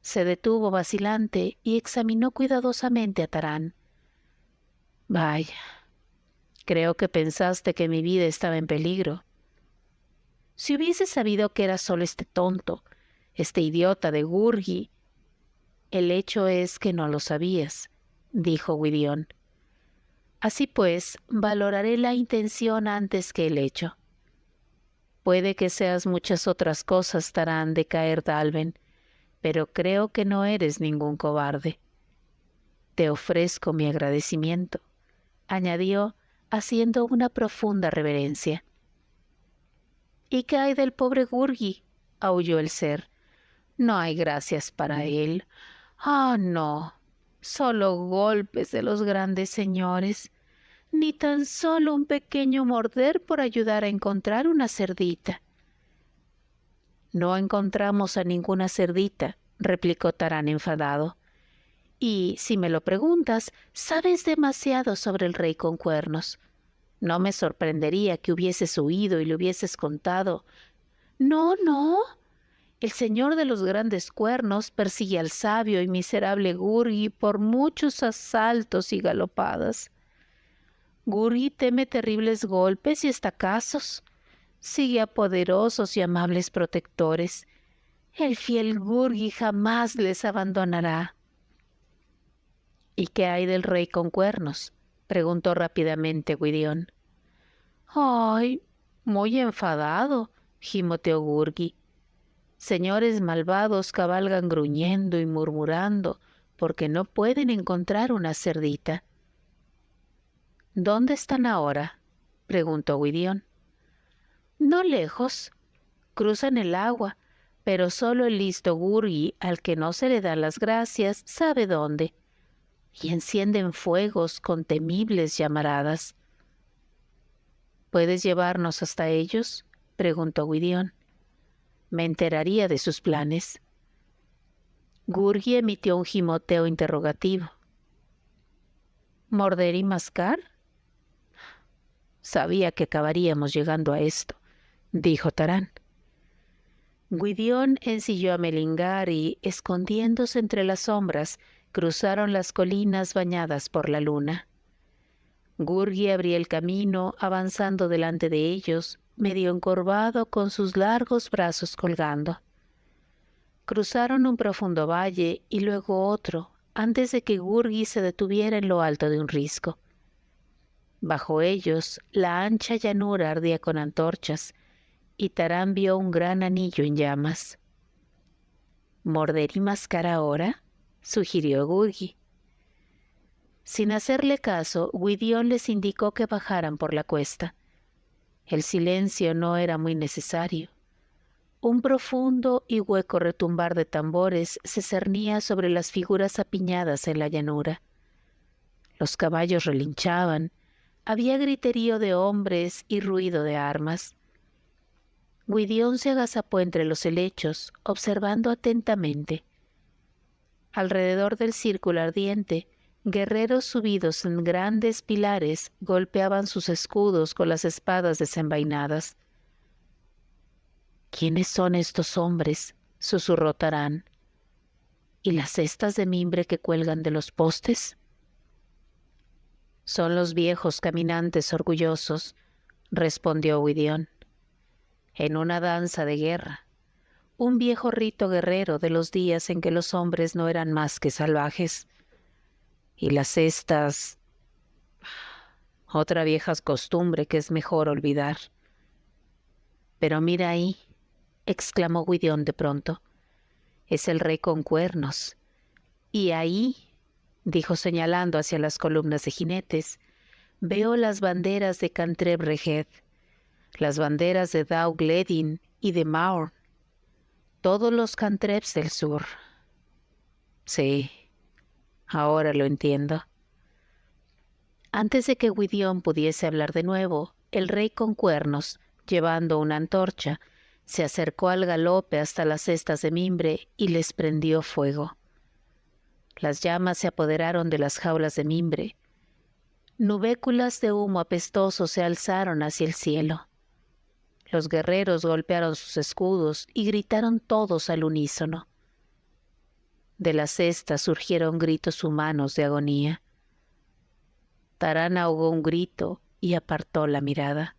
Se detuvo vacilante y examinó cuidadosamente a Tarán. Vaya, creo que pensaste que mi vida estaba en peligro. Si hubiese sabido que era solo este tonto, este idiota de Gurgi. El hecho es que no lo sabías, dijo Gwydion. Así pues, valoraré la intención antes que el hecho. Puede que seas muchas otras cosas, Tarán de Caer Dálben, pero creo que no eres ningún cobarde. Te ofrezco mi agradecimiento, añadió, haciendo una profunda reverencia. —¿Y qué hay del pobre Gurgi? —aulló el ser. —No hay gracias para él. —Ah, no. Solo golpes de los grandes señores. Ni tan solo un pequeño morder por ayudar a encontrar una cerdita. —No encontramos a ninguna cerdita —replicó Tarán enfadado—. Y, si me lo preguntas, sabes demasiado sobre el rey con cuernos. No me sorprendería que hubieses huido y le hubieses contado. —No, no. El señor de los grandes cuernos persigue al sabio y miserable Gurgi por muchos asaltos y galopadas. Gurgi teme terribles golpes y estacazos. Sigue a poderosos y amables protectores. El fiel Gurgi jamás les abandonará. —¿Y qué hay del rey con cuernos? —preguntó rápidamente Gwydion. —¡Ay! Muy enfadado —gimoteó Gurgi. Señores malvados cabalgan gruñendo y murmurando porque no pueden encontrar una cerdita. —¿Dónde están ahora? —preguntó Gwydion. —No lejos. Cruzan el agua, pero solo el listo Gurgi, al que no se le dan las gracias, sabe dónde. Y encienden fuegos con temibles llamaradas. —¿Puedes llevarnos hasta ellos? —preguntó Gwydion. Me enteraría de sus planes. Gurgi emitió un gimoteo interrogativo. —¿Morder y mascar? Sabía que acabaríamos llegando a esto —dijo Tarán. Gwydion ensilló a Melingar y, escondiéndose entre las sombras, cruzaron las colinas bañadas por la luna. Gurgi abría el camino, avanzando delante de ellos, medio encorvado con sus largos brazos colgando. Cruzaron un profundo valle y luego otro, antes de que Gurgi se detuviera en lo alto de un risco. Bajo ellos, la ancha llanura ardía con antorchas, y Taran vio un gran anillo en llamas. —¿Morder y mascar ahora? —sugirió Gurgi. Sin hacerle caso, Gwydion les indicó que bajaran por la cuesta. El silencio no era muy necesario. Un profundo y hueco retumbar de tambores se cernía sobre las figuras apiñadas en la llanura. Los caballos relinchaban, había griterío de hombres y ruido de armas. Gwydion se agazapó entre los helechos, observando atentamente. Alrededor del círculo ardiente, guerreros subidos en grandes pilares golpeaban sus escudos con las espadas desenvainadas. —¿Quiénes son estos hombres? —susurró Taran. —¿Y las cestas de mimbre que cuelgan de los postes? —Son los viejos caminantes orgullosos —respondió Gwydion—, en una danza de guerra, un viejo rito guerrero de los días en que los hombres no eran más que salvajes. Y las cestas, otra vieja costumbre que es mejor olvidar. —Pero mira ahí —exclamó Gwydion de pronto—, es el rey con cuernos. Y ahí, dijo señalando hacia las columnas de jinetes, veo las banderas de Cantreb Reged, las banderas de Dau Gledin y de Maur, todos los Cantrebs del sur. Sí, ahora lo entiendo. Antes de que Gwydion pudiese hablar de nuevo, el rey con cuernos, llevando una antorcha, se acercó al galope hasta las cestas de mimbre y les prendió fuego. Las llamas se apoderaron de las jaulas de mimbre. Nubéculas de humo apestoso se alzaron hacia el cielo. Los guerreros golpearon sus escudos y gritaron todos al unísono. De las cestas surgieron gritos humanos de agonía. Taran ahogó un grito y apartó la mirada.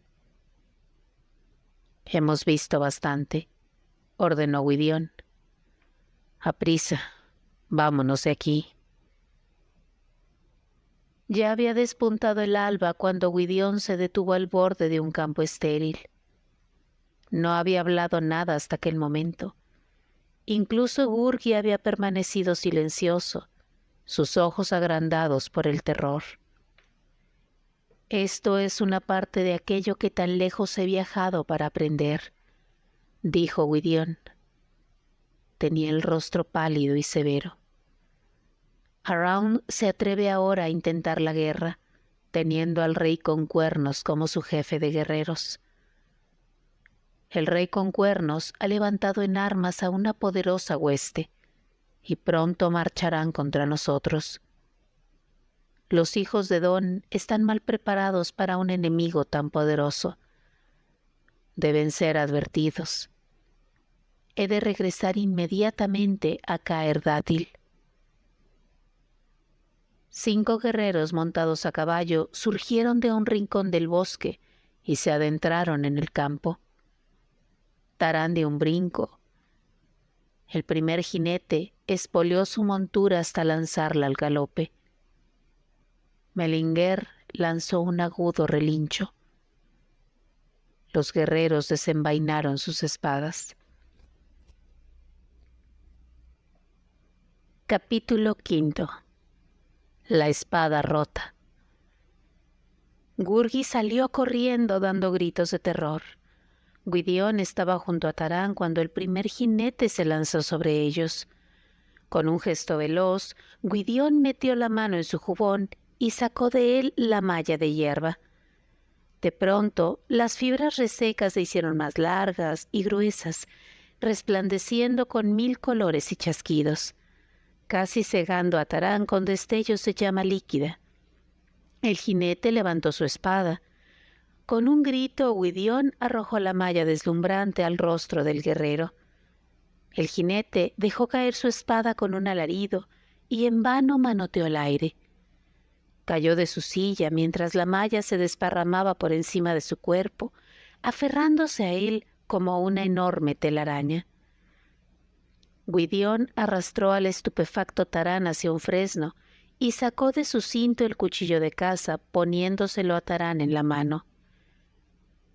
—Hemos visto bastante —ordenó Gwydion—. Aprisa, vámonos de aquí. Ya había despuntado el alba cuando Gwydion se detuvo al borde de un campo estéril. No había hablado nada hasta aquel momento. Incluso Gurgi había permanecido silencioso, sus ojos agrandados por el terror. —Esto es una parte de aquello que tan lejos he viajado para aprender —dijo Gwydion. Tenía el rostro pálido y severo. Araun se atreve ahora a intentar la guerra, teniendo al rey con cuernos como su jefe de guerreros. El rey con cuernos ha levantado en armas a una poderosa hueste, y pronto marcharán contra nosotros. Los hijos de Don están mal preparados para un enemigo tan poderoso. Deben ser advertidos. He de regresar inmediatamente a Caer Dátil. 5 guerreros montados a caballo surgieron de un rincón del bosque y se adentraron en el campo. Taran dio un brinco. El primer jinete espolió su montura hasta lanzarla al galope. Melinger lanzó un agudo relincho. Los guerreros desenvainaron sus espadas. Capítulo 5. La espada rota. Gurgi salió corriendo dando gritos de terror. Gwydion estaba junto a Taran cuando el primer jinete se lanzó sobre ellos. Con un gesto veloz, Gwydion metió la mano en su jubón y sacó de él la malla de hierba. De pronto, las fibras resecas se hicieron más largas y gruesas, resplandeciendo con 1000 colores y chasquidos, casi cegando a Taran con destellos de llama líquida. El jinete levantó su espada. Con un grito, Gwydion arrojó la malla deslumbrante al rostro del guerrero. El jinete dejó caer su espada con un alarido y en vano manoteó el aire. Cayó de su silla mientras la malla se desparramaba por encima de su cuerpo, aferrándose a él como una enorme telaraña. Gwydión arrastró al estupefacto Tarán hacia un fresno y sacó de su cinto el cuchillo de caza, poniéndoselo a Tarán en la mano.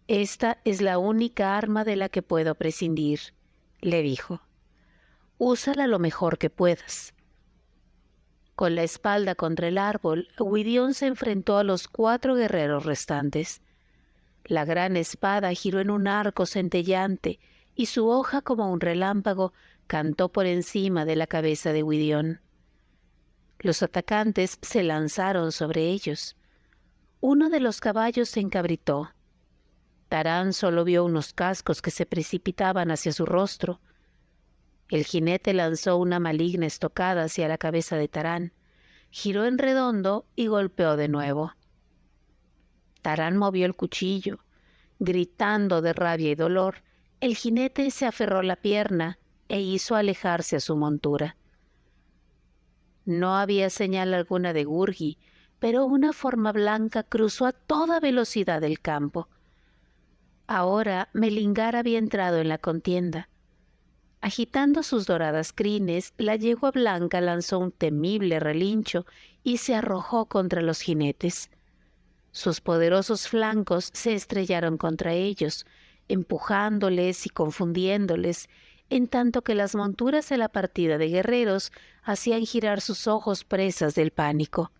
«Esta es la única arma de la que puedo prescindir», le dijo. «Úsala lo mejor que puedas». Con la espalda contra el árbol, Gwydión se enfrentó a los 4 guerreros restantes. La gran espada giró en un arco centelleante y su hoja, como un relámpago, cantó por encima de la cabeza de Gwydión. Los atacantes se lanzaron sobre ellos. Uno de los caballos se encabritó. Tarán solo vio unos cascos que se precipitaban hacia su rostro. El jinete lanzó una maligna estocada hacia la cabeza de Tarán, giró en redondo y golpeó de nuevo. Tarán movió el cuchillo. Gritando de rabia y dolor, el jinete se aferró la pierna e hizo alejarse a su montura. No había señal alguna de Gurgi, pero una forma blanca cruzó a toda velocidad el campo. Ahora Melingar había entrado en la contienda. Agitando sus doradas crines, la yegua blanca lanzó un temible relincho y se arrojó contra los jinetes. Sus poderosos flancos se estrellaron contra ellos, empujándoles y confundiéndoles, en tanto que las monturas de la partida de guerreros hacían girar sus ojos presas del pánico.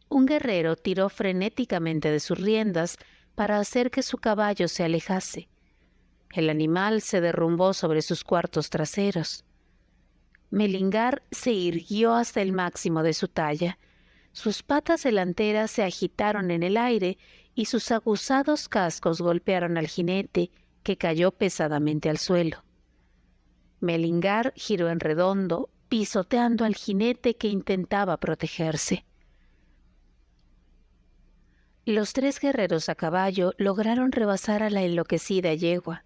Un guerrero tiró frenéticamente de sus riendas para hacer que su caballo se alejase. El animal se derrumbó sobre sus cuartos traseros. Melingar se irguió hasta el máximo de su talla. Sus patas delanteras se agitaron en el aire y sus aguzados cascos golpearon al jinete, que cayó pesadamente al suelo. Melingar giró en redondo, pisoteando al jinete que intentaba protegerse. Los 3 guerreros a caballo lograron rebasar a la enloquecida yegua.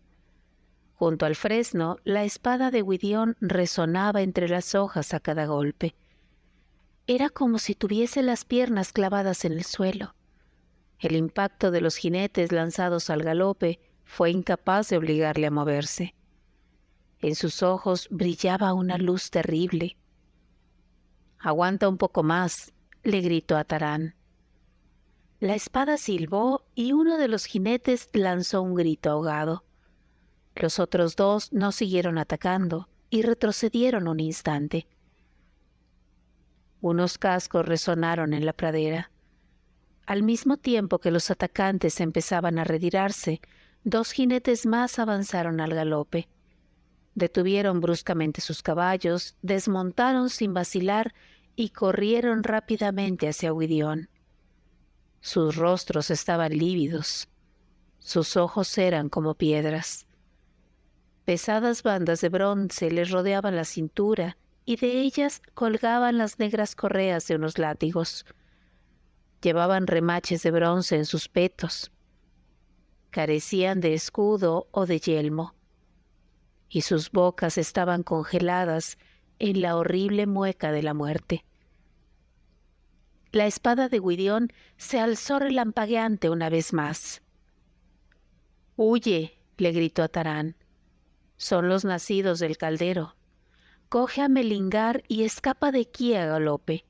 Junto al fresno, la espada de Gwydión resonaba entre las hojas a cada golpe. Era como si tuviese las piernas clavadas en el suelo. El impacto de los jinetes lanzados al galope fue incapaz de obligarle a moverse. En sus ojos brillaba una luz terrible. «Aguanta un poco más», le gritó a Tarán. La espada silbó y uno de los jinetes lanzó un grito ahogado. Los otros 2 no siguieron atacando y retrocedieron un instante. Unos cascos resonaron en la pradera. Al mismo tiempo que los atacantes empezaban a retirarse, 2 jinetes más avanzaron al galope. Detuvieron bruscamente sus caballos, desmontaron sin vacilar y corrieron rápidamente hacia Gwydión. Sus rostros estaban lívidos. Sus ojos eran como piedras. Pesadas bandas de bronce les rodeaban la cintura y de ellas colgaban las negras correas de unos látigos. Llevaban remaches de bronce en sus petos. Carecían de escudo o de yelmo, y sus bocas estaban congeladas en la horrible mueca de la muerte. La espada de Gwydión se alzó relampagueante una vez más. «Huye», le gritó a Tarán. «Son los nacidos del caldero. Coge a Melingar y escapa de aquí a galope».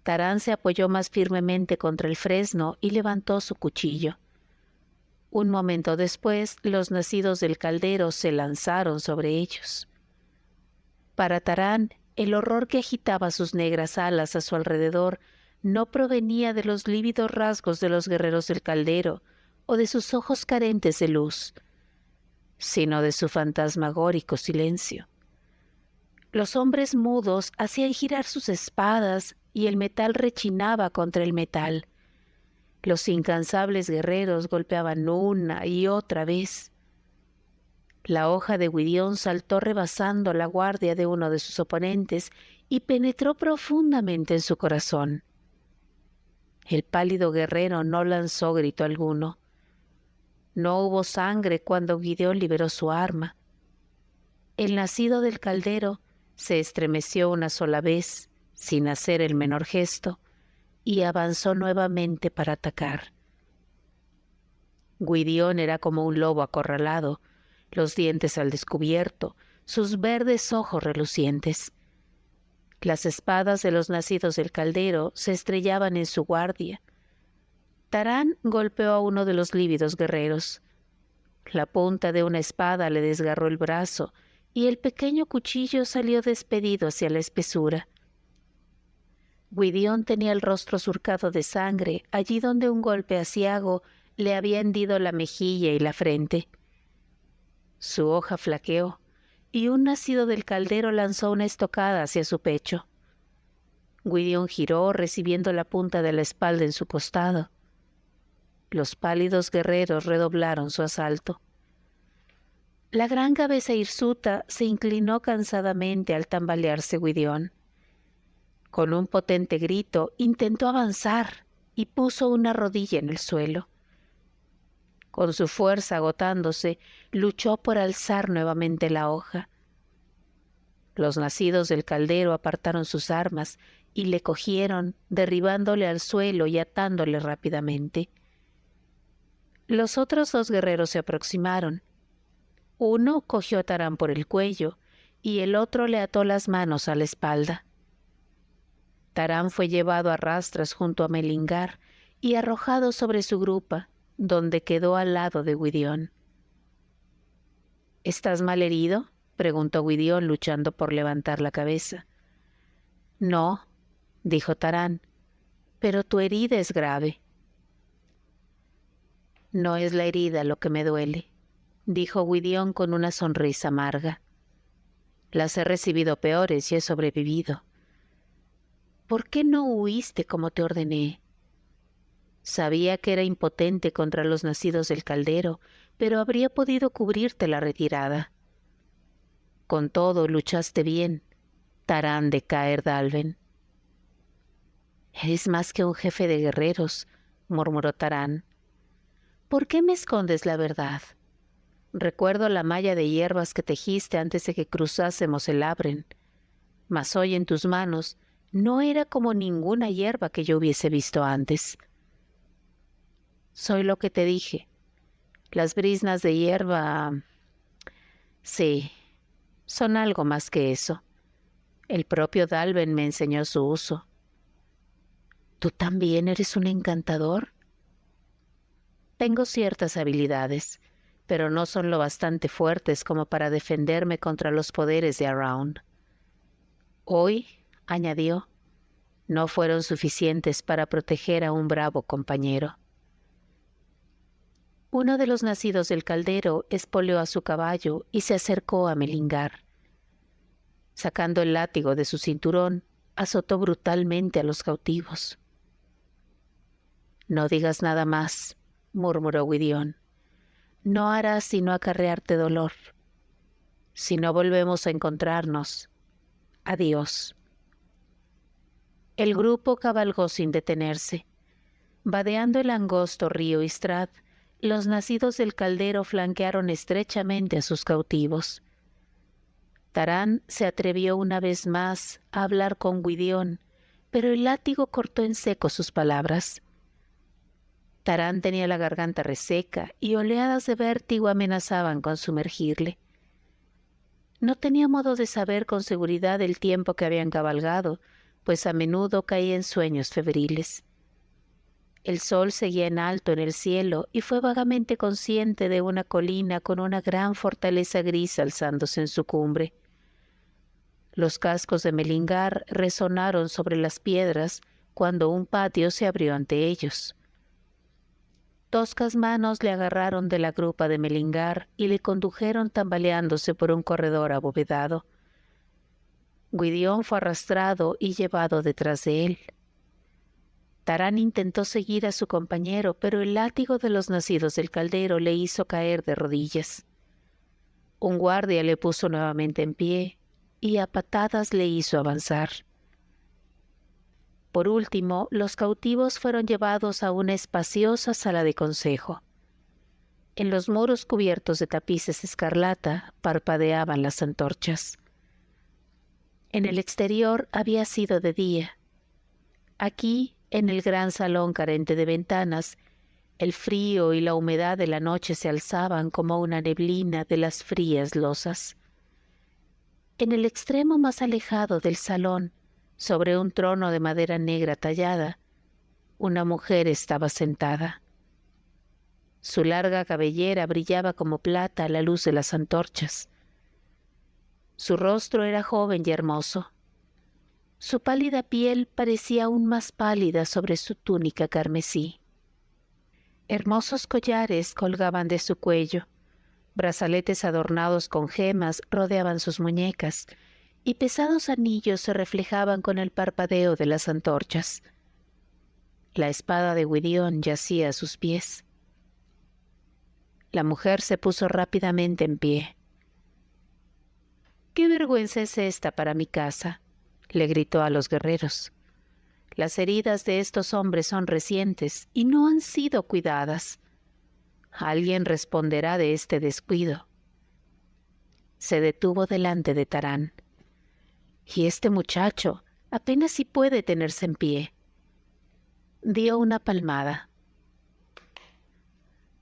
Tarán se apoyó más firmemente contra el fresno y levantó su cuchillo. Un momento después, los nacidos del caldero se lanzaron sobre ellos. Para Tarán, el horror que agitaba sus negras alas a su alrededor no provenía de los lívidos rasgos de los guerreros del caldero o de sus ojos carentes de luz, sino de su fantasmagórico silencio. Los hombres mudos hacían girar sus espadas y el metal rechinaba contra el metal. Los incansables guerreros golpeaban una y otra vez. La hoja de Gwydión saltó rebasando la guardia de uno de sus oponentes y penetró profundamente en su corazón. El pálido guerrero no lanzó grito alguno. No hubo sangre cuando Gwydión liberó su arma. El nacido del caldero se estremeció una sola vez, sin hacer el menor gesto, y avanzó nuevamente para atacar. Gwydión era como un lobo acorralado, los dientes al descubierto, sus verdes ojos relucientes. Las espadas de los nacidos del caldero se estrellaban en su guardia. Tarán golpeó a uno de los lívidos guerreros. La punta de una espada le desgarró el brazo y el pequeño cuchillo salió despedido hacia la espesura. Gwydion tenía el rostro surcado de sangre, allí donde un golpe aciago le había hendido la mejilla y la frente. Su hoja flaqueó, y un nacido del caldero lanzó una estocada hacia su pecho. Gwydion giró, recibiendo la punta de la espalda en su costado. Los pálidos guerreros redoblaron su asalto. La gran cabeza hirsuta se inclinó cansadamente al tambalearse Gwydion. Con un potente grito intentó avanzar y puso una rodilla en el suelo. Con su fuerza agotándose, luchó por alzar nuevamente la hoja. Los nacidos del caldero apartaron sus armas y le cogieron, derribándole al suelo y atándole rápidamente. Los otros dos guerreros se aproximaron. Uno cogió a Tarán por el cuello y el otro le ató las manos a la espalda. Tarán fue llevado a rastras junto a Melingar y arrojado sobre su grupa, donde quedó al lado de Gwydion. —¿Estás mal herido? —preguntó Gwydion, luchando por levantar la cabeza. —No —dijo Tarán—, pero tu herida es grave. —No es la herida lo que me duele —dijo Gwydion con una sonrisa amarga—. Las he recibido peores y he sobrevivido. ¿Por qué no huiste como te ordené? Sabía que era impotente contra los nacidos del caldero, pero habría podido cubrirte la retirada. Con todo, luchaste bien, Tarán de Caer Dallben. Eres más que un jefe de guerreros, murmuró Tarán. ¿Por qué me escondes la verdad? Recuerdo la malla de hierbas que tejiste antes de que cruzásemos el Abren, mas hoy en tus manos no era como ninguna hierba que yo hubiese visto antes. Soy lo que te dije. Las briznas de hierba... Sí, son algo más que eso. El propio Dallben me enseñó su uso. ¿Tú también eres un encantador? Tengo ciertas habilidades, pero no son lo bastante fuertes como para defenderme contra los poderes de Around. Hoy, añadió, no fueron suficientes para proteger a un bravo compañero. Uno de los nacidos del caldero espoleó a su caballo y se acercó a Melingar. Sacando el látigo de su cinturón, azotó brutalmente a los cautivos. No digas nada más, murmuró Gwydion. No harás sino acarrearte dolor. Si no volvemos a encontrarnos, adiós. El grupo cabalgó sin detenerse. Vadeando el angosto río Istrad, los nacidos del caldero flanquearon estrechamente a sus cautivos. Tarán se atrevió una vez más a hablar con Gwydion, pero el látigo cortó en seco sus palabras. Tarán tenía la garganta reseca y oleadas de vértigo amenazaban con sumergirle. No tenía modo de saber con seguridad el tiempo que habían cabalgado, pues a menudo caía en sueños febriles. El sol seguía en alto en el cielo y fue vagamente consciente de una colina con una gran fortaleza gris alzándose en su cumbre. Los cascos de Melingar resonaron sobre las piedras cuando un patio se abrió ante ellos. Toscas manos le agarraron de la grupa de Melingar y le condujeron tambaleándose por un corredor abovedado. Gwydion fue arrastrado y llevado detrás de él. Tarán intentó seguir a su compañero, pero el látigo de los nacidos del caldero le hizo caer de rodillas. Un guardia le puso nuevamente en pie y a patadas le hizo avanzar. Por último, los cautivos fueron llevados a una espaciosa sala de consejo. En los muros cubiertos de tapices escarlata parpadeaban las antorchas. En el exterior había sido de día. Aquí, en el gran salón carente de ventanas, el frío y la humedad de la noche se alzaban como una neblina de las frías losas. En el extremo más alejado del salón, sobre un trono de madera negra tallada, una mujer estaba sentada. Su larga cabellera brillaba como plata a la luz de las antorchas. Su rostro era joven y hermoso. Su pálida piel parecía aún más pálida sobre su túnica carmesí. Hermosos collares colgaban de su cuello, brazaletes adornados con gemas rodeaban sus muñecas, y pesados anillos se reflejaban con el parpadeo de las antorchas. La espada de Gwydion yacía a sus pies. La mujer se puso rápidamente en pie. «¿Qué vergüenza es esta para mi casa?», le gritó a los guerreros. «Las heridas de estos hombres son recientes y no han sido cuidadas. Alguien responderá de este descuido». Se detuvo delante de Tarán. «Y este muchacho apenas si puede tenerse en pie». Dio una palmada.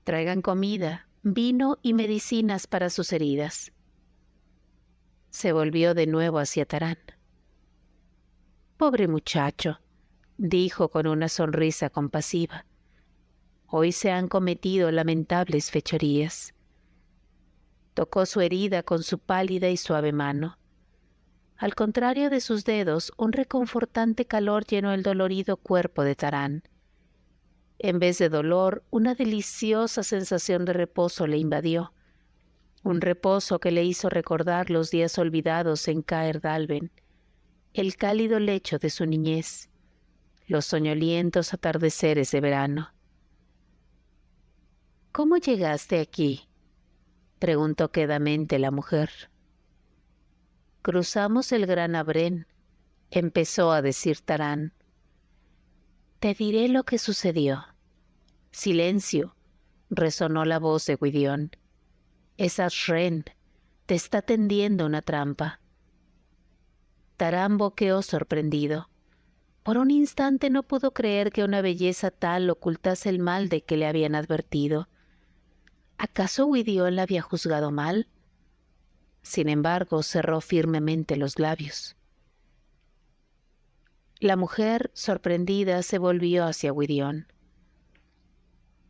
«Traigan comida, vino y medicinas para sus heridas». Se volvió de nuevo hacia Tarán. «Pobre muchacho», dijo con una sonrisa compasiva. «Hoy se han cometido lamentables fechorías». Tocó su herida con su pálida y suave mano. Al contrario de sus dedos, un reconfortante calor llenó el dolorido cuerpo de Tarán. En vez de dolor, una deliciosa sensación de reposo le invadió. Un reposo que le hizo recordar los días olvidados en Caer Dalben, el cálido lecho de su niñez, los soñolientos atardeceres de verano. «¿Cómo llegaste aquí?», preguntó quedamente la mujer. «Cruzamos el gran Abrén», empezó a decir Tarán. «Te diré lo que sucedió». «Silencio», resonó la voz de Gwydion. «Es Ashren, te está tendiendo una trampa». Tarán boqueó sorprendido. Por un instante no pudo creer que una belleza tal ocultase el mal de que le habían advertido. ¿Acaso Gwydion la había juzgado mal? Sin embargo, cerró firmemente los labios. La mujer, sorprendida, se volvió hacia Gwydion.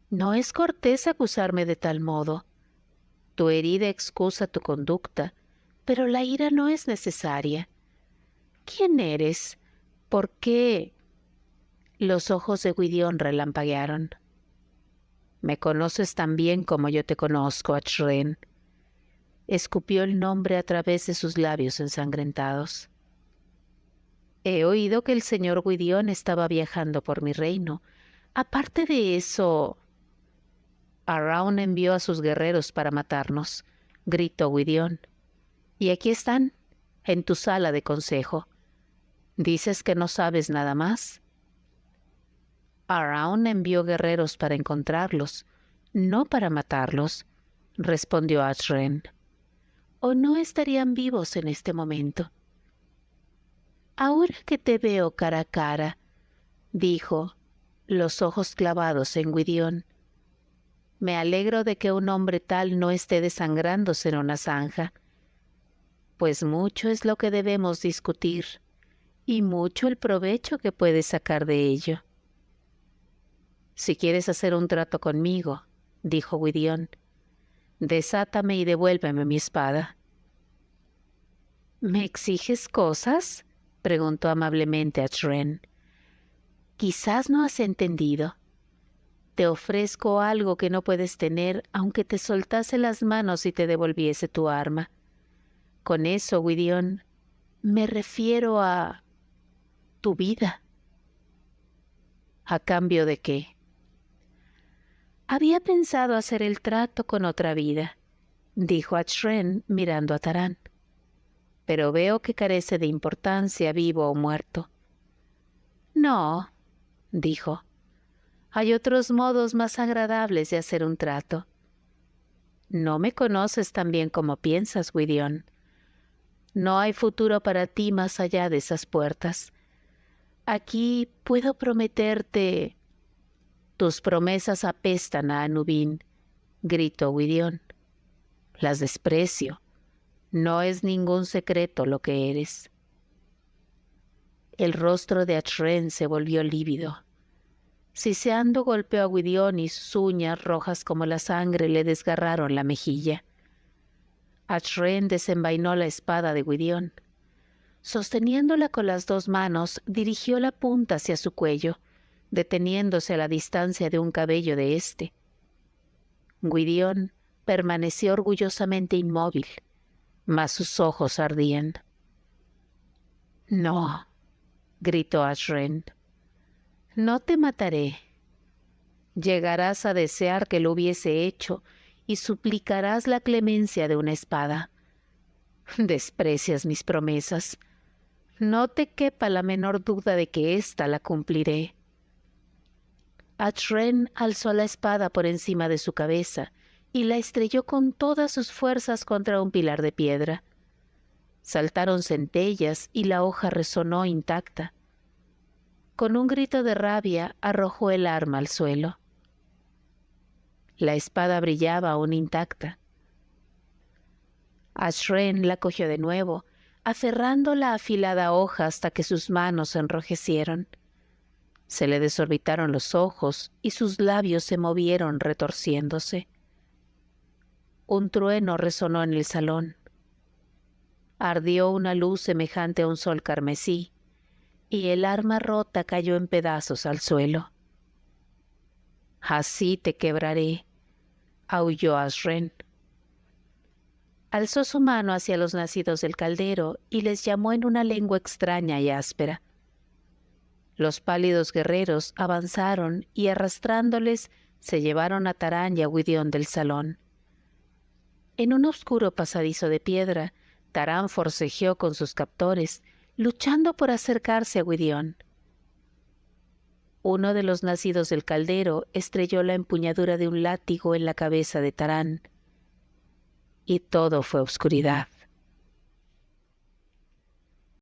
«No es cortés acusarme de tal modo. Tu herida excusa tu conducta, pero la ira no es necesaria. ¿Quién eres? ¿Por qué?» Los ojos de Gwydion relampaguearon. «Me conoces tan bien como yo te conozco, Ashren». Escupió el nombre a través de sus labios ensangrentados. «He oído que el señor Gwydion estaba viajando por mi reino. Aparte de eso...» «Araun envió a sus guerreros para matarnos», gritó Gwydion. «Y aquí están, en tu sala de consejo. ¿Dices que no sabes nada más?» «Araun envió guerreros para encontrarlos, no para matarlos», respondió Ashren. «¿O no estarían vivos en este momento?» «Ahora que te veo cara a cara», dijo, los ojos clavados en Gwydion, «me alegro de que un hombre tal no esté desangrándose en una zanja, pues mucho es lo que debemos discutir, y mucho el provecho que puedes sacar de ello». «Si quieres hacer un trato conmigo», dijo Gwydion, «desátame y devuélveme mi espada». «¿Me exiges cosas?», preguntó amablemente Ashren. «Quizás no has entendido. Te ofrezco algo que no puedes tener, aunque te soltase las manos y te devolviese tu arma. Con eso, Gwydion, me refiero a tu vida». «¿A cambio de qué?». «Había pensado hacer el trato con otra vida», dijo Ashren mirando a Tarán. «Pero veo que carece de importancia, vivo o muerto». «No», dijo, «hay otros modos más agradables de hacer un trato». «No me conoces tan bien como piensas, Gwydion. No hay futuro para ti más allá de esas puertas. Aquí puedo prometerte...». «Tus promesas apestan a Anubin», gritó Gwydion. «Las desprecio. No es ningún secreto lo que eres. El rostro de Ashren se volvió lívido. Siseando golpeó a Gwydion y sus uñas, rojas como la sangre, le desgarraron la mejilla. Ashren desenvainó la espada de Gwydion. Sosteniéndola con las dos manos, dirigió la punta hacia su cuello, deteniéndose a la distancia de un cabello de éste. Gwydion permaneció orgullosamente inmóvil, mas sus ojos ardían. «No», gritó Ashren, «no te mataré. Llegarás a desear que lo hubiese hecho y suplicarás la clemencia de una espada. Desprecias mis promesas. No te quepa la menor duda de que ésta la cumpliré». Ashren alzó la espada por encima de su cabeza y la estrelló con todas sus fuerzas contra un pilar de piedra. Saltaron centellas y la hoja resonó intacta. Con un grito de rabia arrojó el arma al suelo. La espada brillaba aún intacta. Ashren la cogió de nuevo, aferrando la afilada hoja hasta que sus manos se enrojecieron. Se le desorbitaron los ojos y sus labios se movieron retorciéndose. Un trueno resonó en el salón. Ardió una luz semejante a un sol carmesí, y el arma rota cayó en pedazos al suelo. «Así te quebraré», aulló Ashren. Alzó su mano hacia los nacidos del caldero y les llamó en una lengua extraña y áspera. Los pálidos guerreros avanzaron y arrastrándoles se llevaron a Taran y a Gwydion del salón. En un oscuro pasadizo de piedra, Taran forcejeó con sus captores, luchando por acercarse a Gwydion. Uno de los nacidos del caldero estrelló la empuñadura de un látigo en la cabeza de Taran, y todo fue oscuridad.